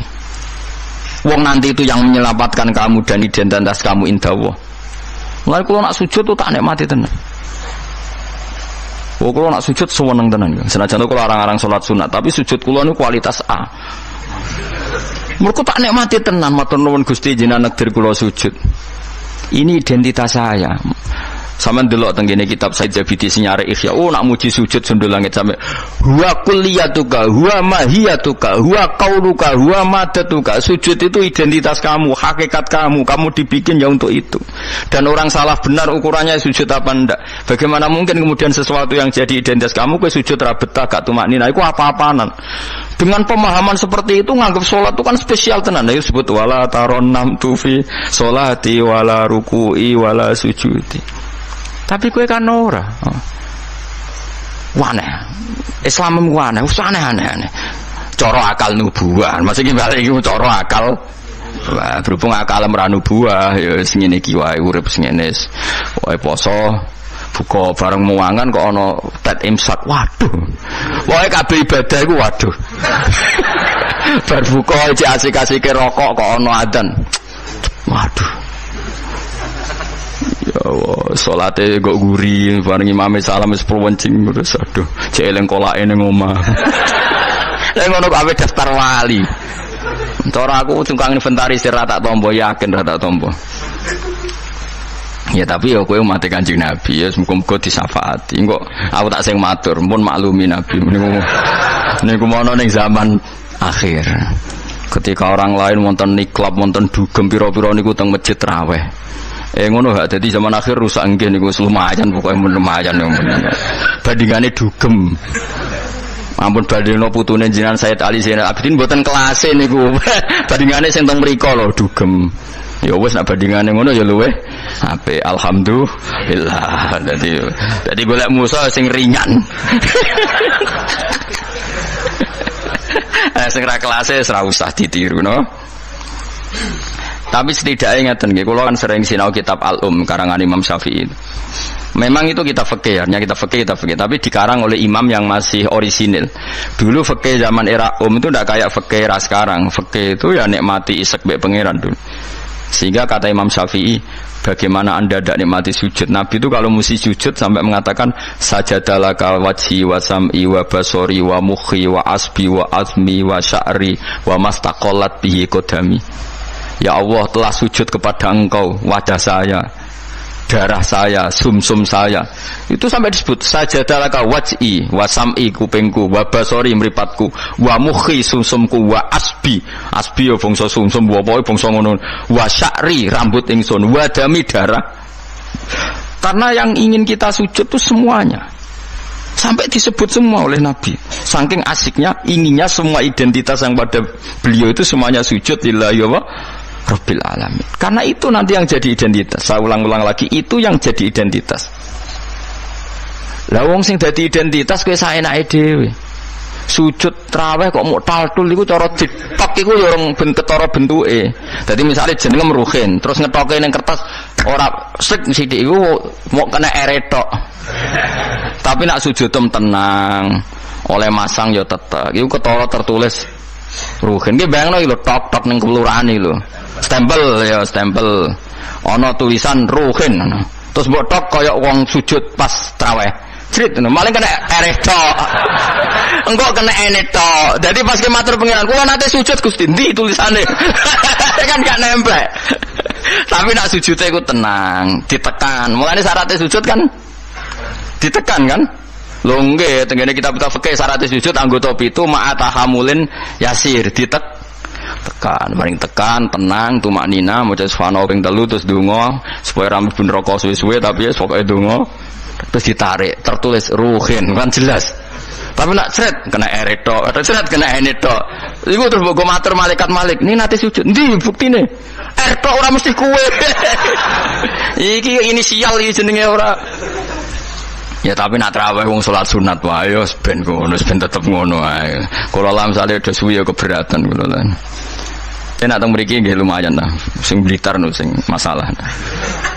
Wong nanti itu yang menyelamatkan kamu dan identitas kamu indah Allah. Mulai kalau nak sujud tuh tak nikmati tenan. Oh, kalau nak sujud seneng tenan. Senajan kalau orang-orang sholat sunat, tapi sujud kula niku kualitas A. Mergo tak nikmati tenan, matur nuwun Gusti jenengan nekdir kula sujud. Ini identitas saya. Sampeyan delok teng kene kitab Said Zabidi Sinyare Ihya. Oh nak muji sujud sundul langit sampe huwa kulliyatuka, huwa mahiyatuka, huwa qauluka, huwa madatuka. Sujud itu identitas kamu, hakikat kamu. Kamu dibikin ya untuk itu. Dan orang salah benar ukurannya sujud apa ndak. Bagaimana mungkin kemudian sesuatu yang jadi identitas kamu kowe sujud ra betah gak tumaknina iku apa-apaanan. Dengan pemahaman seperti itu nganggap sholat itu kan spesial tenan. Ayo sebut wala taron tufi sholati wala ruku'i wala sujudi. Tapi kowe kan ora. Waneh. Islam waneh, aneh-aneh. Cara akal nubuah. Maksudnya balik iki cara akal. Wah, berhubung akal ora nubuah ya sing ngene iki wae urip sing ngene. Wae poso buka bareng muangan kok ana tet imsak. Waduh. Wae kabeh ibadah iku waduh. Bar buka iki asik-asike rokok kok ana adzan. Waduh. Ya Allah, salate kok guri bareng imame salam wis pruwencing terus aduh, cek eling kolake ning omah. Lah ngono kok ape daftar wali. Cara aku tukang inventarisir ra tak tampa yakin ra tak tampa. Ya tapi ya kowe umat Kanjeng Nabi ya muga-muga disyafaati. Engko aku tak sing matur, pun maklumi Nabi niku mono ning zaman akhir. Ketika orang lain wonten niklab, wonten dugem pira-pira niku teng masjid raweh. Ngono gak dadi zaman akhir rusak nggih niku lumayan pokoke lumayan ya. Bandingane dugem. Ampun bandingno putune jenengan Said Ali Zainal Abidin mboten kelase niku. Bandingane sing teng mriko lho dugem. Ya wis nek bandingane ngono ya luweh apik alhamdulillah. Dadi golek musuh sing ringan. Sing ra kelase ora usah ditiru no. Tapi setidaknya ngeten nggih, kula kan sering sinau kitab Al-Um karangan Imam Syafi'i. Memang itu kita fikih, artinya kita fikih, tapi dikarang oleh imam yang masih orisinil. Dulu fikih zaman era itu ndak kayak fikih era sekarang. Fikih itu ya nikmati isek mbek pangeran dulu. Sehingga kata Imam Syafi'i, bagaimana Anda tidak nikmati sujud? Nabi itu kalau mesti sujud sampai mengatakan sajadalaka wajhi wa sam'i wa basori wa mukhi wa asbi wa azmi wa sya'ri wa mastaqallat bihi qadami. Ya Allah telah sujud kepada Engkau, wajah saya, darah saya, sumsum saya. Itu sampai disebut sajadalaka wajhi wa sam'i kupingku, wa basori mripatku, wa mukhi sumsumku, wa asbi ya bangsa sumsum, wa pokoke bangsa ngono, wa sya'ri rambut ingsun, wa dami darah. Karena yang ingin kita sujud itu semuanya. Sampai disebut semua oleh Nabi. Saking asiknya, inginnya semua identitas yang pada beliau itu semuanya sujud lillahi wa rabbil alamin. Karena itu nanti yang jadi identitas. Saya ulang-ulang lagi, itu yang jadi identitas. Lah wong sing dadi identitas kowe saenake dhewe. Sujud traweh kok mau taltul iku cara ditok iku ya orang ben ketara bentuke. Dadi misale jenenge Ruhin, terus ngetoke ning kertas ora sik sithik iku mau kena eretok. Tapi nak sujud tenang, oleh masang ya tetep. Iku ketara tertulis Ruhin. Ki bayangno iki lho tok-tok ning kelurahan iki lho. Stempel ya stempel. Ana tulisan Ruhin. Terus mbok tok kaya wong sujud pas traweh. Crit, maling kena eretok. Engkau kena enetok. Jadi pas ke matur pengiran, kalau nanti sujud Gusti ndi tulisannya, kan gak nempel. Tapi nak sujudnya itu tenang, ditekan. Mulanya syaratnya sujud kan, ditekan kan? Lho nggih, tengene kita fikih syaratnya sujud anggota pitu ma'atahamulin yasir, tekan, paling tekan, tenang, tumaknina, maca subhanallah ping 3 terus donga supaya rambut ben rokok suwe-suwe tapi ya pokoke donga. Terus ditarik, tertulis Ruhin, kan jelas. Tapi nak seret kena eretok, atau seret kena enetok. Iku terus mbok matur malaikat Malik, ini nanti sujud. Ndi buktine? Eretok ora mesti kuwe. Iki inisial iki jenenge ora. Ya tapi nak traweh wong salat sunat wae yo ben ngono, ben tetep ngono ae. Kula lam sale do suwi yo keberatan kula lan. Nek teng mriki nggih lumayan lah. Sing Blitar no sing masalah.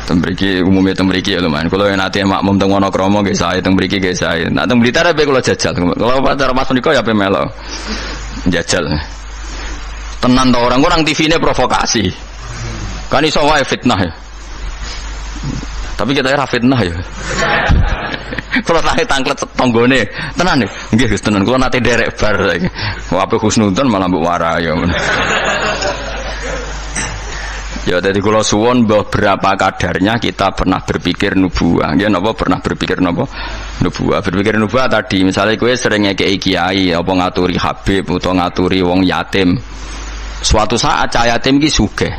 Teng mriki umume teng mriki ya lumayan. Kula yen ate makmum teng Wonokromo nggih sae, teng mriki nggih sae. Nek teng Blitar ape kula jajal. Kalau pacar Mas menika ya ape melo. Jajal. Tenan to orang TV-ne provokasi. Kan iso wae fitnah ya. Tapi kita ora fitnah ya. Kalau tak tangklet tonggone, tenan nih, nggih Gus tenan. Kalau nanti derek bar, apa husnudon malah mbok wara ya. Ya, jadi kalau suwon berapa kadarnya kita pernah berpikir nubuah, ya napa pernah berpikir napa nubuah. Berpikir nubuah tadi, misalnya kowe sering ngekeki kiai, apa ngaturi Habib, atau ngaturi wong yatim. Suatu saat cah yatim iki sugih.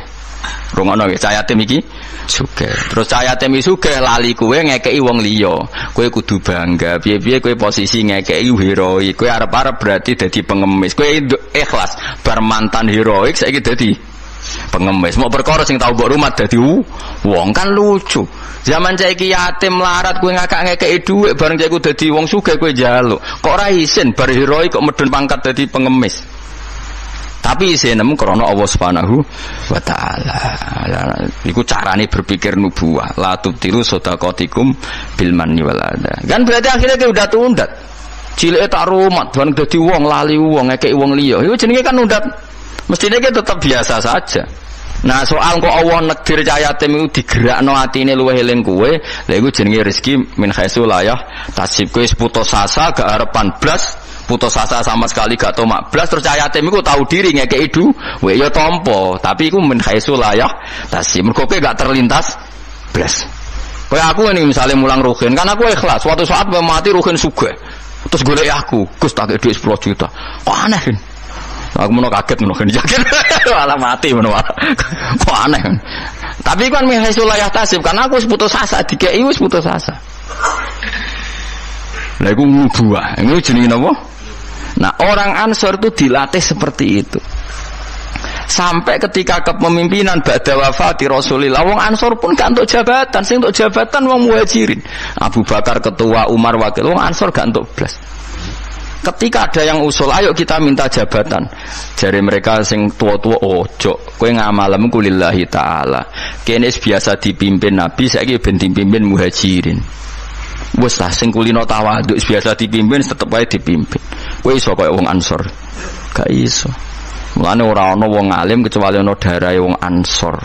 Rungono nggih, cah yatim iki sugih. Terus cah yatim iki sugih lali kowe ngekeki wong liya. Kowe kudu bangga. Piye-piye kowe posisi ngekeki heroik. Kowe arep-arep berarti dadi pengemis. Kowe ikhlas bar mantan heroik saiki dadi pengemis. Mau perkara sing tau mbok rumah dadi wong kan lucu. Zaman saiki yatim larat kowe ngakak ngekeki dhuwit bareng cek dadi wong sugih kowe njaluk. Kok ora isin bar heroik kok medun pangkat dadi pengemis. Tapi isenemu krana Allah Subhanahu wa taala. Iku carane berpikir nubuwah. La tubtilu shadaqatikum bil manni wal adha. Kan berarti akhirnya dia udah tundat. Cileke tak rumat bareng dadi wong lali wong ngekeki wong liya. Iku jenenge kan nundat. Mestine ki tetap biasa saja. Nah, soal kok Allah negdir cah yatim iku digerakno atine luwih eling kowe, lha iku jenenge rezeki min haitsu la yahtasib. Kowe putus asa gak harapan blas. Putus asa sama sekali gak tomak blas terus cah yatim iku tahu diri ngekeki dhuwit ya tampa tapi iku min haitsu la yahtasib mergo kowe gak terlintas blas. Kayak aku ini misalnya mulang Ruhin kan aku ikhlas suatu saat mati Ruhin sugih terus golek aku Gus tak duit 10 juta kok aneh kan aku mau kaget mau yakin malah mati mau kok aneh kan tapi kan min haitsu la yahtasib karena aku wis putus asa dikeki wis putus asa lha iku nubuwah ini jenenge napa. Nah orang Ansor itu dilatih seperti itu sampai ketika kepemimpinan ba'da wafati Rasulillah wong Ansor pun gak untuk jabatan sing untuk jabatan wong Muhajirin Abu Bakar ketua Umar wakil wong Ansor gak untuk blas ketika ada yang usul ayo kita minta jabatan jari mereka sing tua-tua ojo kowe ngamalem kulillahi ta'ala kene biasa dipimpin Nabi saiki ben dipimpin Muhajirin wis lah sing kulino tawadhu biasa dipimpin tetep wae dipimpin kowe iso kaya wong Ansor gak iso mulane ora ana wong alim kecuali ana darahe wong Ansor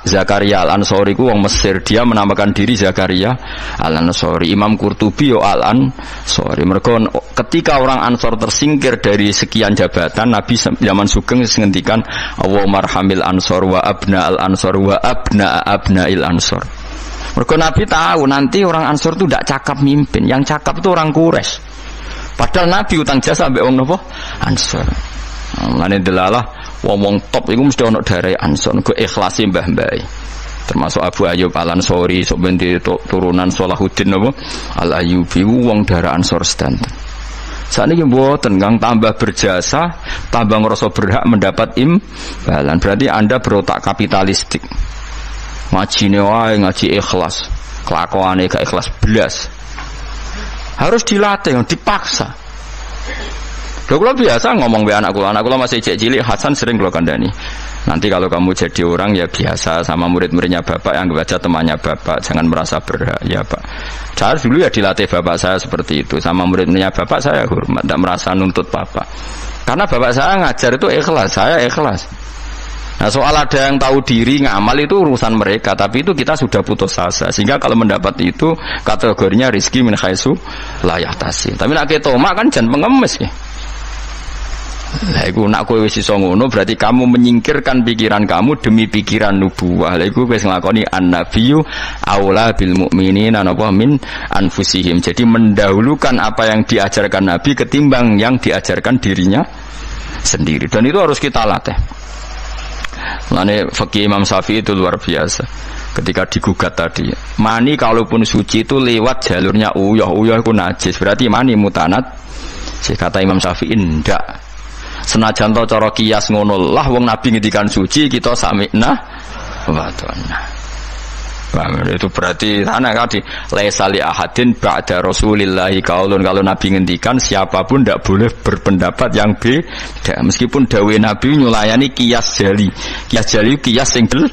Zakaria Al-Ansori ku wong Mesir dia menamakan diri Zakaria Al-Ansori Imam Qurtubi yo Al-Ansori mergo ketika orang Ansor tersingkir dari sekian jabatan Nabi zaman sugeng ngendikan Allahumma arhamil Ansor wa abna al-Ansor wa abna abnail Ansor. Mergo Nabi tahu nanti orang Ansor itu tidak cakap mimpin, yang cakap itu orang Quraisy. Padahal Nabi utang jasa ambek wong napa? Ansor. Mulane delalah wong top iku mesti ana darai Ansor, go ikhlasi mbah-mbah. termasuk Abu Ayyub Al-Ansori sok benti turunan Salahuddin apa Al-Ayyubi wong darah Ansor sedanten. Sakniki mboten kang tambah berjasa, tambah ngrasa berhak mendapat imbalan. Berarti Anda berotak kapitalistik. Ngajine wae ngaji ikhlas, kelakuane gak ikhlas blas. Harus dilatih, dipaksa. Lho kula biasa ngomong be anak kula masih cilik Hasan sering kula kandhani. Nanti kalau kamu jadi orang ya biasa sama murid-muridnya bapak yang baca temannya bapak, jangan merasa berhak ya pak. Saya dulu ya dilatih bapak saya seperti itu, sama murid-muridnya bapak saya hormat, tidak merasa nuntut bapak. Karena bapak saya ngajar itu ikhlas, saya ikhlas. Nah soal ada yang tahu diri ngamal itu urusan mereka, tapi itu kita sudah putus asa. Sehingga kalau mendapat itu kategorinya rizki min khaisu la yahtasi. Tapi nek ketoma kan jan pengemis ya. Lah iku nak kowe wis iso ngono berarti kamu menyingkirkan pikiran kamu demi pikiran nubuwah. Lah iku wis nglakoni an-nabiyyu aula bil mu'minina napa min anfusihim. Jadi mendahulukan apa yang diajarkan Nabi ketimbang yang diajarkan dirinya sendiri. Dan itu harus kita latih. Mulane fikih Imam Syafi'i itu luar biasa. Ketika digugat tadi, mani kalaupun suci itu lewat jalurnya uyah itu najis. Berarti mani mutanat. Kata Imam Syafi'i ndak. Senajan to cara kias ngono lah wong Nabi ngendikan suci kita sami'na wa ta'na. Itu berarti ana kadi laisa li ahadin ba'da Rasulillah qaulun. Kalau Nabi ngendikan siapapun tidak boleh berpendapat yang beda meskipun dawuh Nabi nyulayani kias jali. Kias jali kias sing jelas.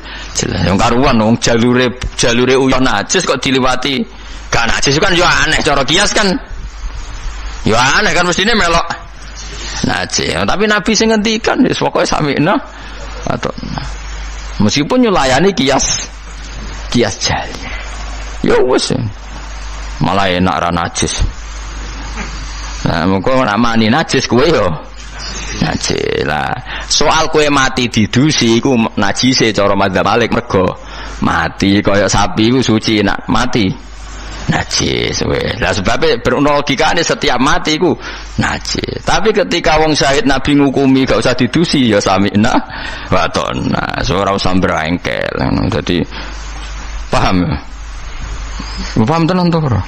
Yang karuan wong jalure uyah najis kok diliwati gak najis kan yo aneh cara kias kan. Yo aneh kan mestine melok najis, tapi Nabi sing ngendikan wis pokoke sami'na atau meskipun nyulayani kias jali. Ya wis. Malah enak ra najis. Nah, mengko nek mani najis kowe yo najis lah. Soal kowe mati didusi iku najise cara madzhab Malik mergo mati kaya sapi iku suci nak mati najis weh. Lah sebabnya berlogikane setiap mati iku najis. Tapi ketika wong syahid Nabi ngukumi gak usah didusi ya sami'na wa ta'na. Ora usah brengkel. Dadi paham ya? Paham tenan to ora?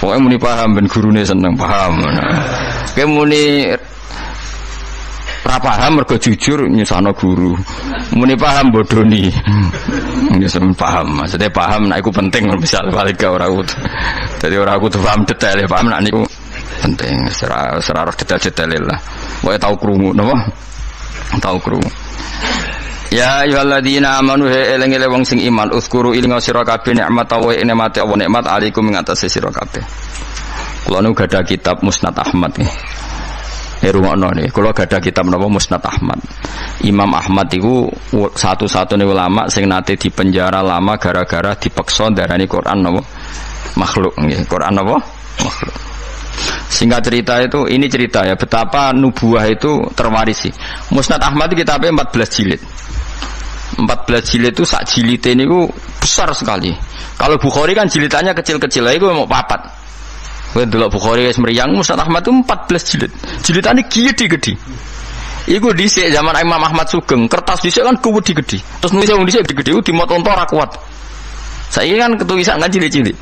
Pokoke muni paham ben gurune seneng paham. Kayak muni ra paham mergo jujur nyusahno guru. Muni paham bodoni. Wis paham, maksudnya paham nek iku penting misal balik ke ora kudu. Dadi ora kudu paham detail, paham nek niku penting. Ora detail-detail lah. Pokoke tau krungu napa? Tau krungu. Ya ayyuhalladzina amanu eling-eling wong sing iman uzkuru ilinga sira kabeh nikmat wa nikmate Allah nikmat alaikum ing atase sira kabeh. Kula nu gadah kitab Musnad Ahmad nggih. Rungokno nggih, kula gadah kitab napa Musnad Ahmad. Imam Ahmad iku satu-satunya ulama sing nate dipenjara lama gara-gara dipeksa darani Quran napa makhluk nggih. Quran napa makhluk. Singkat cerita itu, ini cerita ya betapa nubuah itu terwarisi. Musnad Ahmad itu kitabnya 14 jilid. 14 jilid itu sak jilid ini besar sekali. Kalau Bukhari kan jilidannya kecil-kecil, itu mau papat. Kowe delok Bukhari wis mriyang, Musnad Ahmad itu 14 jilid. Jilidane gede-gede. Iku dhisik zaman Imam Ahmad Sugeng, kertas dhisik kan gede-gede. Terus nulis wong dhisik gede-gede dimot onto ora kuat. Saiki kan ketulisan kan cilik-cilik.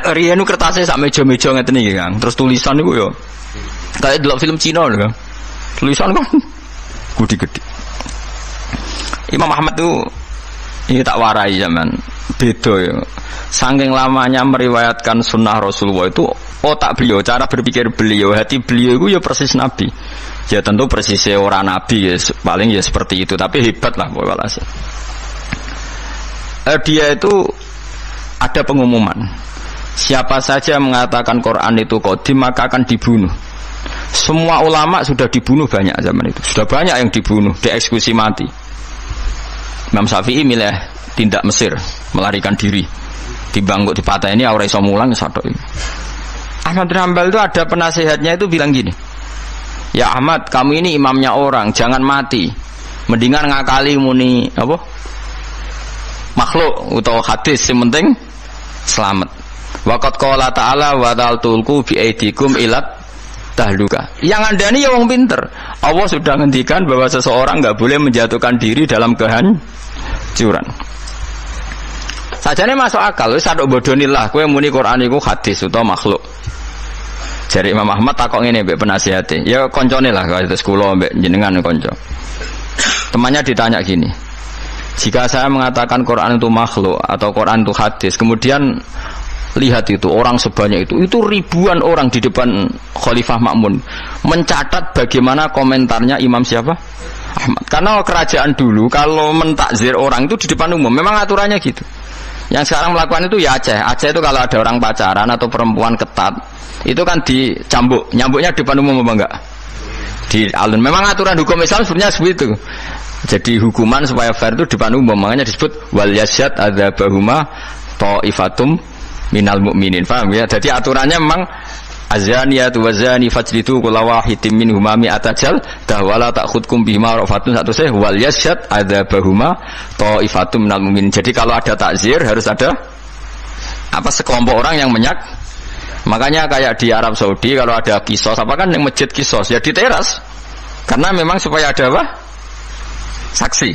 Rianu kertasnya sak meja-meja ngeten iki, Kang. Terus tulisan niku yo kayak delok film Cina lho, Kang. Tulisan kan gede-gede. Imam Ahmad itu ini tak warai zaman beda ya. Saking lamanya meriwayatkan sunnah Rasulullah itu otak beliau, cara berpikir beliau, hati beliau itu ya persis Nabi. Ya tentu persisnya orang Nabi ya, paling ya seperti itu. Tapi hebat lah walhasil. Dia itu ada pengumuman. Siapa saja mengatakan Quran itu qadim maka akan dibunuh. Semua ulama sudah dibunuh banyak zaman itu. Sudah banyak yang dibunuh, dieksekusi mati. Imam Syafi'i milih tindak Mesir, melarikan diri. Dibangkuk dipatah ini ora iso mulang satok ini. Ahmad bin Hanbal itu ada penasihatnya itu bilang gini. Ya Ahmad, kamu ini imamnya orang, jangan mati. Mendingan ngakali muni apa? Makhluk atau hadis yang penting selamat. Waqat qala ta'ala wa ta'altulku bi aidikum ilat tahluka. Yang Anda ini ya wong pinter. Allah sudah ngendikan bahwa seseorang enggak boleh menjatuhkan diri dalam Curan. Sajane masuk akal, wis sadok bodonilah kowe muni Quran iku hadis utawa makhluk. Jare Imam Ahmad takok ngene mbek penasihate. Ya koncone lah kados kula mbek jenengan kanca. Temannya ditanya gini. Jika saya mengatakan Quran itu makhluk atau Quran itu hadis, kemudian lihat itu orang sebanyak itu ribuan orang di depan Khalifah Ma'mun mencatat bagaimana komentarnya Imam siapa? Ahmad. Karena kerajaan dulu kalau mentakzir orang itu di depan umum, memang aturannya gitu. Yang sekarang melakukan itu ya Aceh. Aceh itu kalau ada orang pacaran atau perempuan ketat, itu kan dicambuk. Nyambuknya di depan umum apa enggak? Di alun. Memang aturan hukum Islam sebenarnya seperti itu. Jadi hukuman supaya fair itu di depan umum. Makanya disebut wal yasyad adzabahuma ta'ifatum minal mu'minin. Paham ya? Jadi aturannya memang azaniyatu wazani fajlidu kulla wahidin minhuma mi'ata jaldah wala ta'khudkum bihima rafatun satu saya wal yasyad adzabahuma ta'ifatum minal mu'minin. Jadi kalau ada takzir harus ada sekelompok orang yang makanya kayak di Arab Saudi kalau ada kisos apa kan yang masjid kisos ya di teras. Karena memang supaya ada saksi.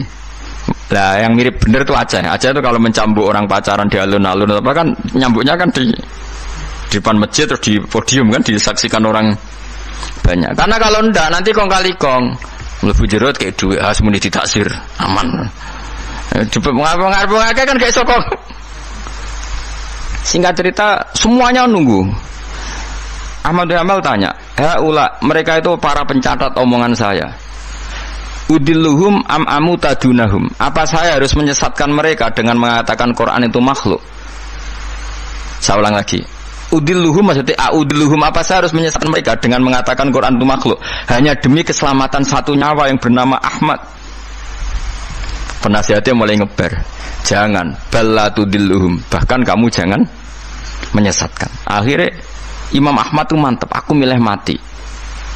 Lah yang mirip bener tuh Aceh. Aceh itu kalau mencambuk orang pacaran di alun-alun apa kan nyambuknya kan di depan masjid terus di podium kan disaksikan orang banyak. Karena kalau ndak nanti kong kali kong mlebu jero kayak duit muni ditaksir aman. Cepet ngapa-ngapa kan kayak sokong. Singkat cerita semuanya nunggu. Ahmad bin Hanbal tanya, mereka itu para pencatat omongan saya. Udilluhum am tadunahum. Apa saya harus menyesatkan mereka dengan mengatakan Quran itu makhluk? Saya ulang lagi. Udilluhum maksudnya udilluhum, apa saya harus menyesatkan mereka dengan mengatakan Quran itu makhluk hanya demi keselamatan satu nyawa yang bernama Ahmad? Penasihatnya mulai ngeber. Jangan balla tudilluhum, bahkan kamu jangan menyesatkan. Akhirnya Imam Ahmad itu mantep, aku milih mati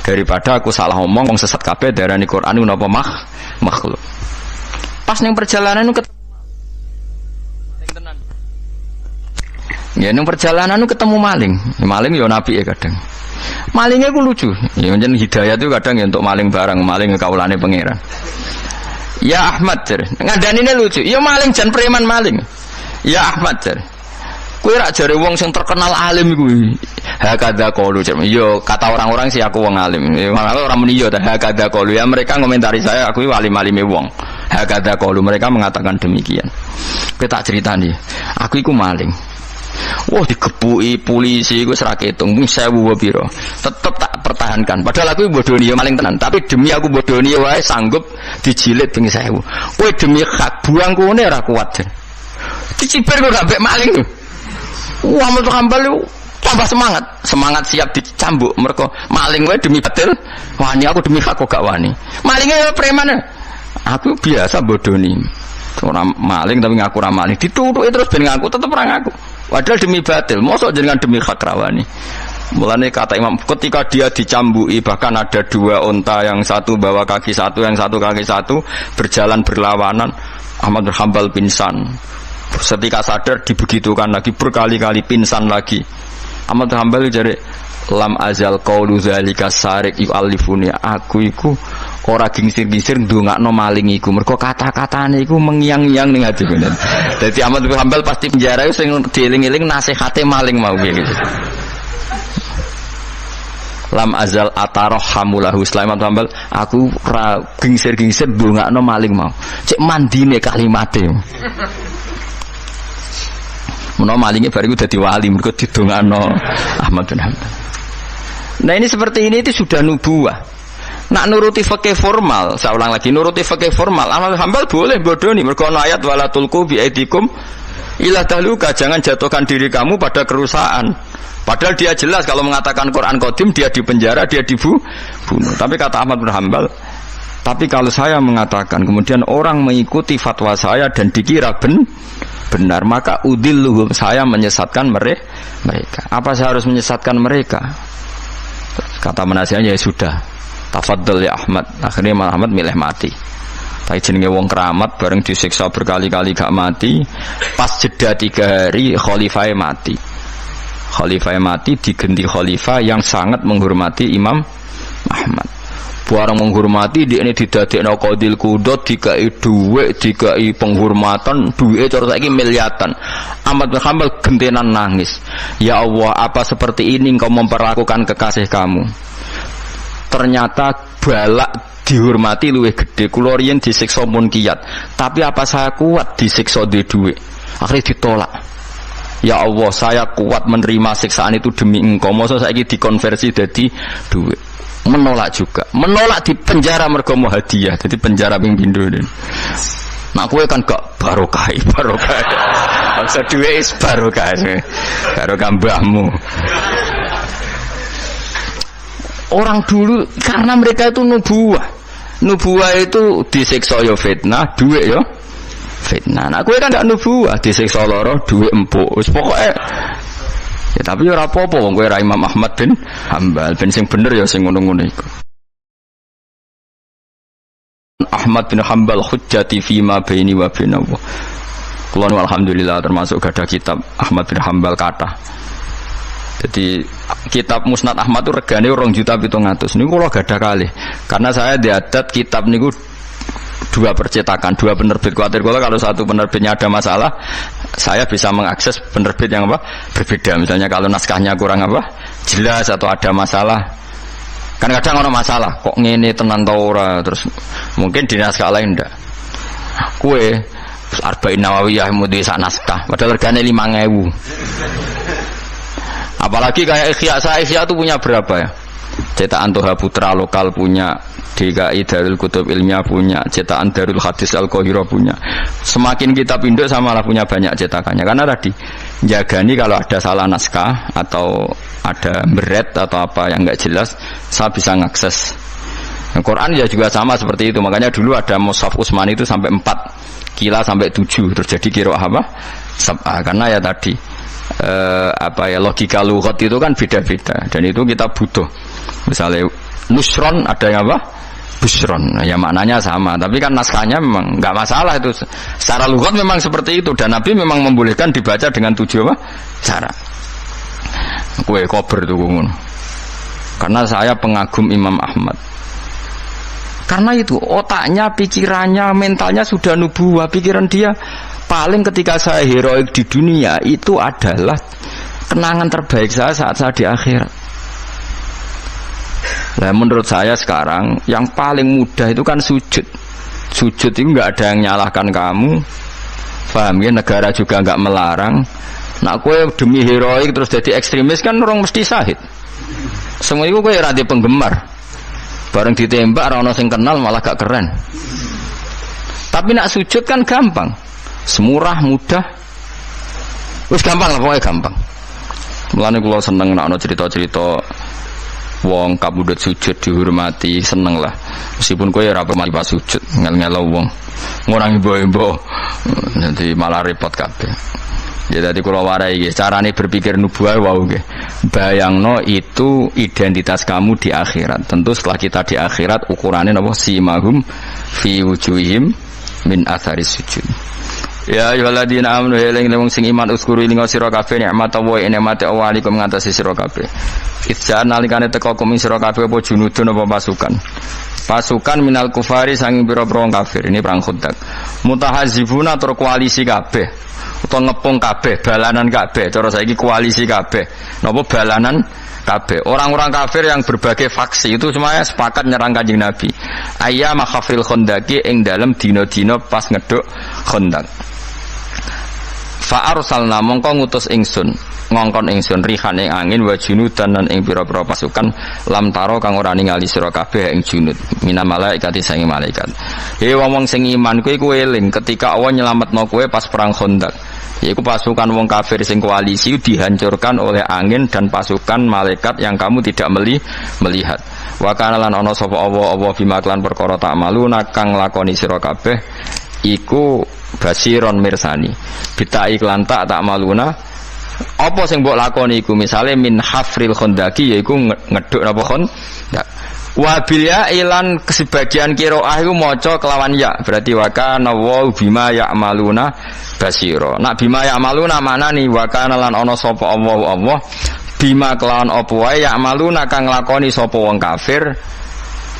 daripada aku salah ngomong sesat kabeh darani Quran itu napa makhluk. Pas ning perjalanan itu ning perjalanan itu ketemu maling. Maling ya nabi ya kadang. Malingnya ku lucu. Ya njen hidayah itu kadang ya untuk maling barang, maling kaulane pangeran. Ya Ahmad jar, ngadanine lucu. Ya maling jan preman maling. Ya Ahmad jar. Kowe rak jare wong sing terkenal alim iku. Hakadha qaulu. Yo kata orang-orang sih aku wong alim. Orang muni yo hakadha qaulu. Ya mereka ngomentari saya aku alim-alime wong. Hakadha qaulu, mereka mengatakan demikian. Kowe tak critani. Aku iku maling. Wah digepuki polisi iku ora ketung 1000 piro. Tetep tak pertahankan. Padahal aku bodoni ya maling tenan, tapi demi aku bodoni wae sanggup dijilid ping 1000. Kowe demi hak buang kene ora kuat. Dicipir kok gak mbek maling. Wah Ahmad bin Hanbal tambah semangat siap dicambuk mereka maling wae demi batil wani aku demi hak kok gak wani malingnya preman aku biasa bodoni orang maling tapi ngaku ora maling ditutuki terus ben ngaku tetep ora ngaku padahal demi batil mosok jenengan demi hak rawani. Mulane kata Imam ketika dia dicambuki bahkan ada 2 unta yang satu bawa kaki satu yang satu kaki satu berjalan berlawanan Ahmad bin Hanbal pingsan. Setika sadar dibegitukan lagi berkali-kali pingsan lagi. Ahmad bin Hanbal jare lam azal qaulu zalika sarik yu'allifuni. Aku iku ora gingsir-gingsir ndongakno maling iku mergo kata-katane iku mengiang-iang ning ati bener. Dadi Ahmad bin Hanbal pasti penjara iku sing dieling-eling nasihate maling mau gitu. Lam azal atarhamulahu Sulaiman bin Hanbal aku ora gingsir-gingsir ndongakno maling mau. Cek mandine kalimate. Menawa malingnya bariku dadi wali mergo didongakno Ahmad bin Hanbal. Nah ini seperti ini itu sudah nubuwah. Nak nuruti fikih formal, saya ulang lagi nuruti fikih formal, Ahmad bin Hanbal boleh bodoni mergo ana ayat wala tulqu bi aidikum ila tahluka, jangan jatuhkan diri kamu pada kerusakan. Padahal dia jelas kalau mengatakan Quran qadim dia dipenjara, dia dibunuh. Tapi kata Ahmad bin Hanbal, tapi kalau saya mengatakan kemudian orang mengikuti fatwa saya dan dikira benar, maka udilluhum, saya menyesatkan mereka. Apa saya harus menyesatkan mereka? Kata penasihatnya ya sudah, tafadhol ya Ahmad. Akhirnya Ahmad milih mati. Tapi jenenge wong keramat bareng disiksa berkali-kali gak mati. Pas jeda 3 hari khalifah mati. Khalifah mati diganti khalifah yang sangat menghormati Imam Ahmad. Barang menghormati di ini didadekno qadil qudot, dikai dhuwit, dikai penghormatan, duwike cara saiki miliatan. Ahmad bin Hanbal gentenan nangis. Ya Allah, apa seperti ini engkau memperlakukan kekasih kamu? Ternyata balak dihormati luwih gede. Kula riyen disiksa mun kiyat, tapi apa saya kuat disiksa di dhuwit? Akhirnya ditolak. Ya Allah, saya kuat menerima siksaan itu demi engkau. Masa saiki dikonversi jadi dhuwit? Menolak juga, menolak di penjara mergo mau hadiah, jadi penjara ping pindho. Nak kowe kan gak barokah. Maksud duwe is barokah mbahmu. Orang dulu karena mereka itu nubuah itu disiksa yo fitnah, duwe yo fitnah. Nak kowe kan gak nubuah, disiksa lara, duwe empuk. Wis pokoke ya, tapi ora apa-apa wong kowe ra Imam Ahmad bin Hanbal, ben sing bener ya sing ngono-ngono iku. Ahmad bin Hanbal hujjati fima baini wa bainahu. Kula nu alhamdulillah termasuk gadah kitab Ahmad bin Hanbal kathah. Jadi kitab Musnad Ahmad itu regane 2.700.000. Niku kula gadah kalih. Karena saya diadat kitab niku dua percetakan, dua penerbit. Khawatir kalau satu penerbitnya ada masalah, saya bisa mengakses penerbit yang berbeda. Misalnya kalau naskahnya kurang jelas atau ada masalah. Kan kadang ada masalah, kok ngene tenan ta ora, terus mungkin di naskah lain ndak. Kue Arba'in Nawawiyah mudi sak naskah, padahal regane 5.000. Apalagi kayak Ihya itu punya berapa ya? Cetakan Toha Putra lokal punya, DKI Darul Kutub Ilmiah punya, cetakan Darul Hadis Al-Qahirah punya. Semakin kita pinduk samalah punya banyak cetakannya. Karena tadi jagani kalau ada salah naskah atau ada beret atau apa yang enggak jelas, saya bisa ngakses. Quran ya juga sama seperti itu. Makanya dulu ada Mushaf Utsmani itu sampai 4, Kila sampai 7, terus jadi qiraah apa? Sab'ah. Karena ya tadi logika lughat itu kan beda-beda dan itu kita butuh. Misalnya nusron ada yang apa? Busron. Ya maknanya sama, tapi kan naskahnya memang enggak masalah itu. Secara lughat memang seperti itu dan Nabi memang membolehkan dibaca dengan 7 cara. Kue kober itu ngono. Karena saya pengagum Imam Ahmad. Karena itu otaknya, pikirannya, mentalnya sudah nubuwah. Pikiran dia paling ketika saya heroik di dunia itu adalah kenangan terbaik saya saat saya di akhirat. Nah, menurut saya sekarang yang paling mudah itu kan sujud. Sujud itu nggak ada yang nyalahkan kamu, paham ya? Negara juga nggak melarang. Nak kue demi heroik terus jadi ekstremis kan orang mesti syahid. Semua itu kue rada penggemar. Bareng ditembak orang sing kenal malah gak keren. Tapi nak sujud kan gampang. Semurah, mudah. Wis gampang lah, pokoknya gampang. Mulane kula seneng nek ana cerita-cerita wong kabudut sujud dihormati, seneng lah. Meskipun kowe ora pernah pas sujud, ngel-ngelo wong. Ngurang imbo-imbo. Nanti malah repot kabeh. Ya tadi kula warai nggih, carane berpikir nubuwah wau nggih. Bayangno itu identitas kamu di akhirat. Tentu setelah kita di akhirat ukurannya napa simahum fi wujuhihim min atharis sujud. Ya ayyuhalladzina amanu eling wong sing iman uskuru ing sira kabeh nikmat wa nikmate Allah alaikum ngatasi sira kabeh. Idza nalikane teka kum sira kabeh apa junudun apa pasukan. Pasukan minal kufari sanging pira-pira kafir. Ini perang Khandaq. Mutahazifuna tur koalisi kabeh. Utawa ngepung kabeh, balanan kabeh. Cara saiki koalisi kabeh. Napa balanan kabeh. Orang-orang kafir yang berbagai faksi itu semuanya sepakat nyerang Kanjeng Nabi. Ayyama khafril Khandaqi ing dalem dina-dina pas ngeduk Khandaq. Fa arsalna mongko ngutus ingsun ngongkon ingsun rihan ing angin wa junudan lan ing pira-pira pasukan lam taro kang ora ningali sira kabeh ing junud mina malaikati sange malaikat. He wong sing iman kowe eling ketika Allah nyelametno kowe pas perang Khandaq. Yaiku pasukan wong kafir sing koalisi dihancurkan oleh angin dan pasukan malaikat yang kamu tidak melihat. Wa kana lan ana sapa Allah bima klan perkara tak maluna kang lakoni sira kabeh iku basiron mirsani. Bita iklan tak maluna apa sing mbok lakoni iku misale min hafril Khandaqi yaiku ngeduk napa Khandaq. Wa bil ya ilan sebagian qiraah iku maca kelawan ya berarti wa kana wa bima ya'maluna basira. Nak bima ya'maluna maknane wa kana lan ana sapa Allah bima kelawan apa wae ya'maluna kang lakoni sapa wong kafir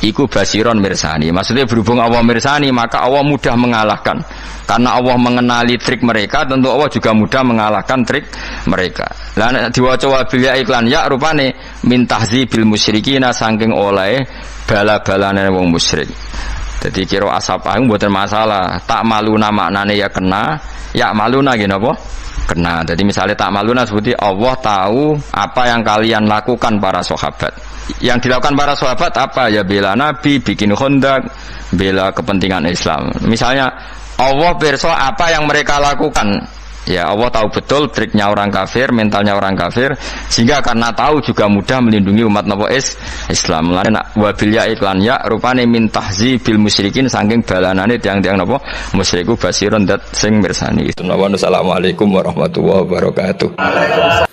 iku basiron mirsani. Maksudnya berhubung Allah mirsani, maka Allah mudah mengalahkan. Karena Allah mengenali trik mereka, tentu Allah juga mudah mengalahkan trik mereka. Lah nek diwaca wabil iklan ya rupane min tahzibil musyrikina saking oleh bala-balane wong musyrik. Jadi kira asapah itu buatan masalah. Tak maluna maknane ya kena, ya maluna gini apa? Kena. Jadi misalnya tak maluna seperti Allah tahu apa yang kalian lakukan para sahabat. Yang dilakukan para sahabat apa? Ya bela Nabi, bikin kondak, bela kepentingan Islam. Misalnya Allah pirsa apa yang mereka lakukan. Ya Allah tahu betul triknya orang kafir, mentalnya orang kafir, sehingga karena tahu juga mudah melindungi umat Islam. Lan wabil ya iklan ya rupane min tahzibil musyrikin saking balanane tiang-tiang napa musyriku basirun dat sing mirsani. Assalamualaikum warahmatullahi wabarakatuh.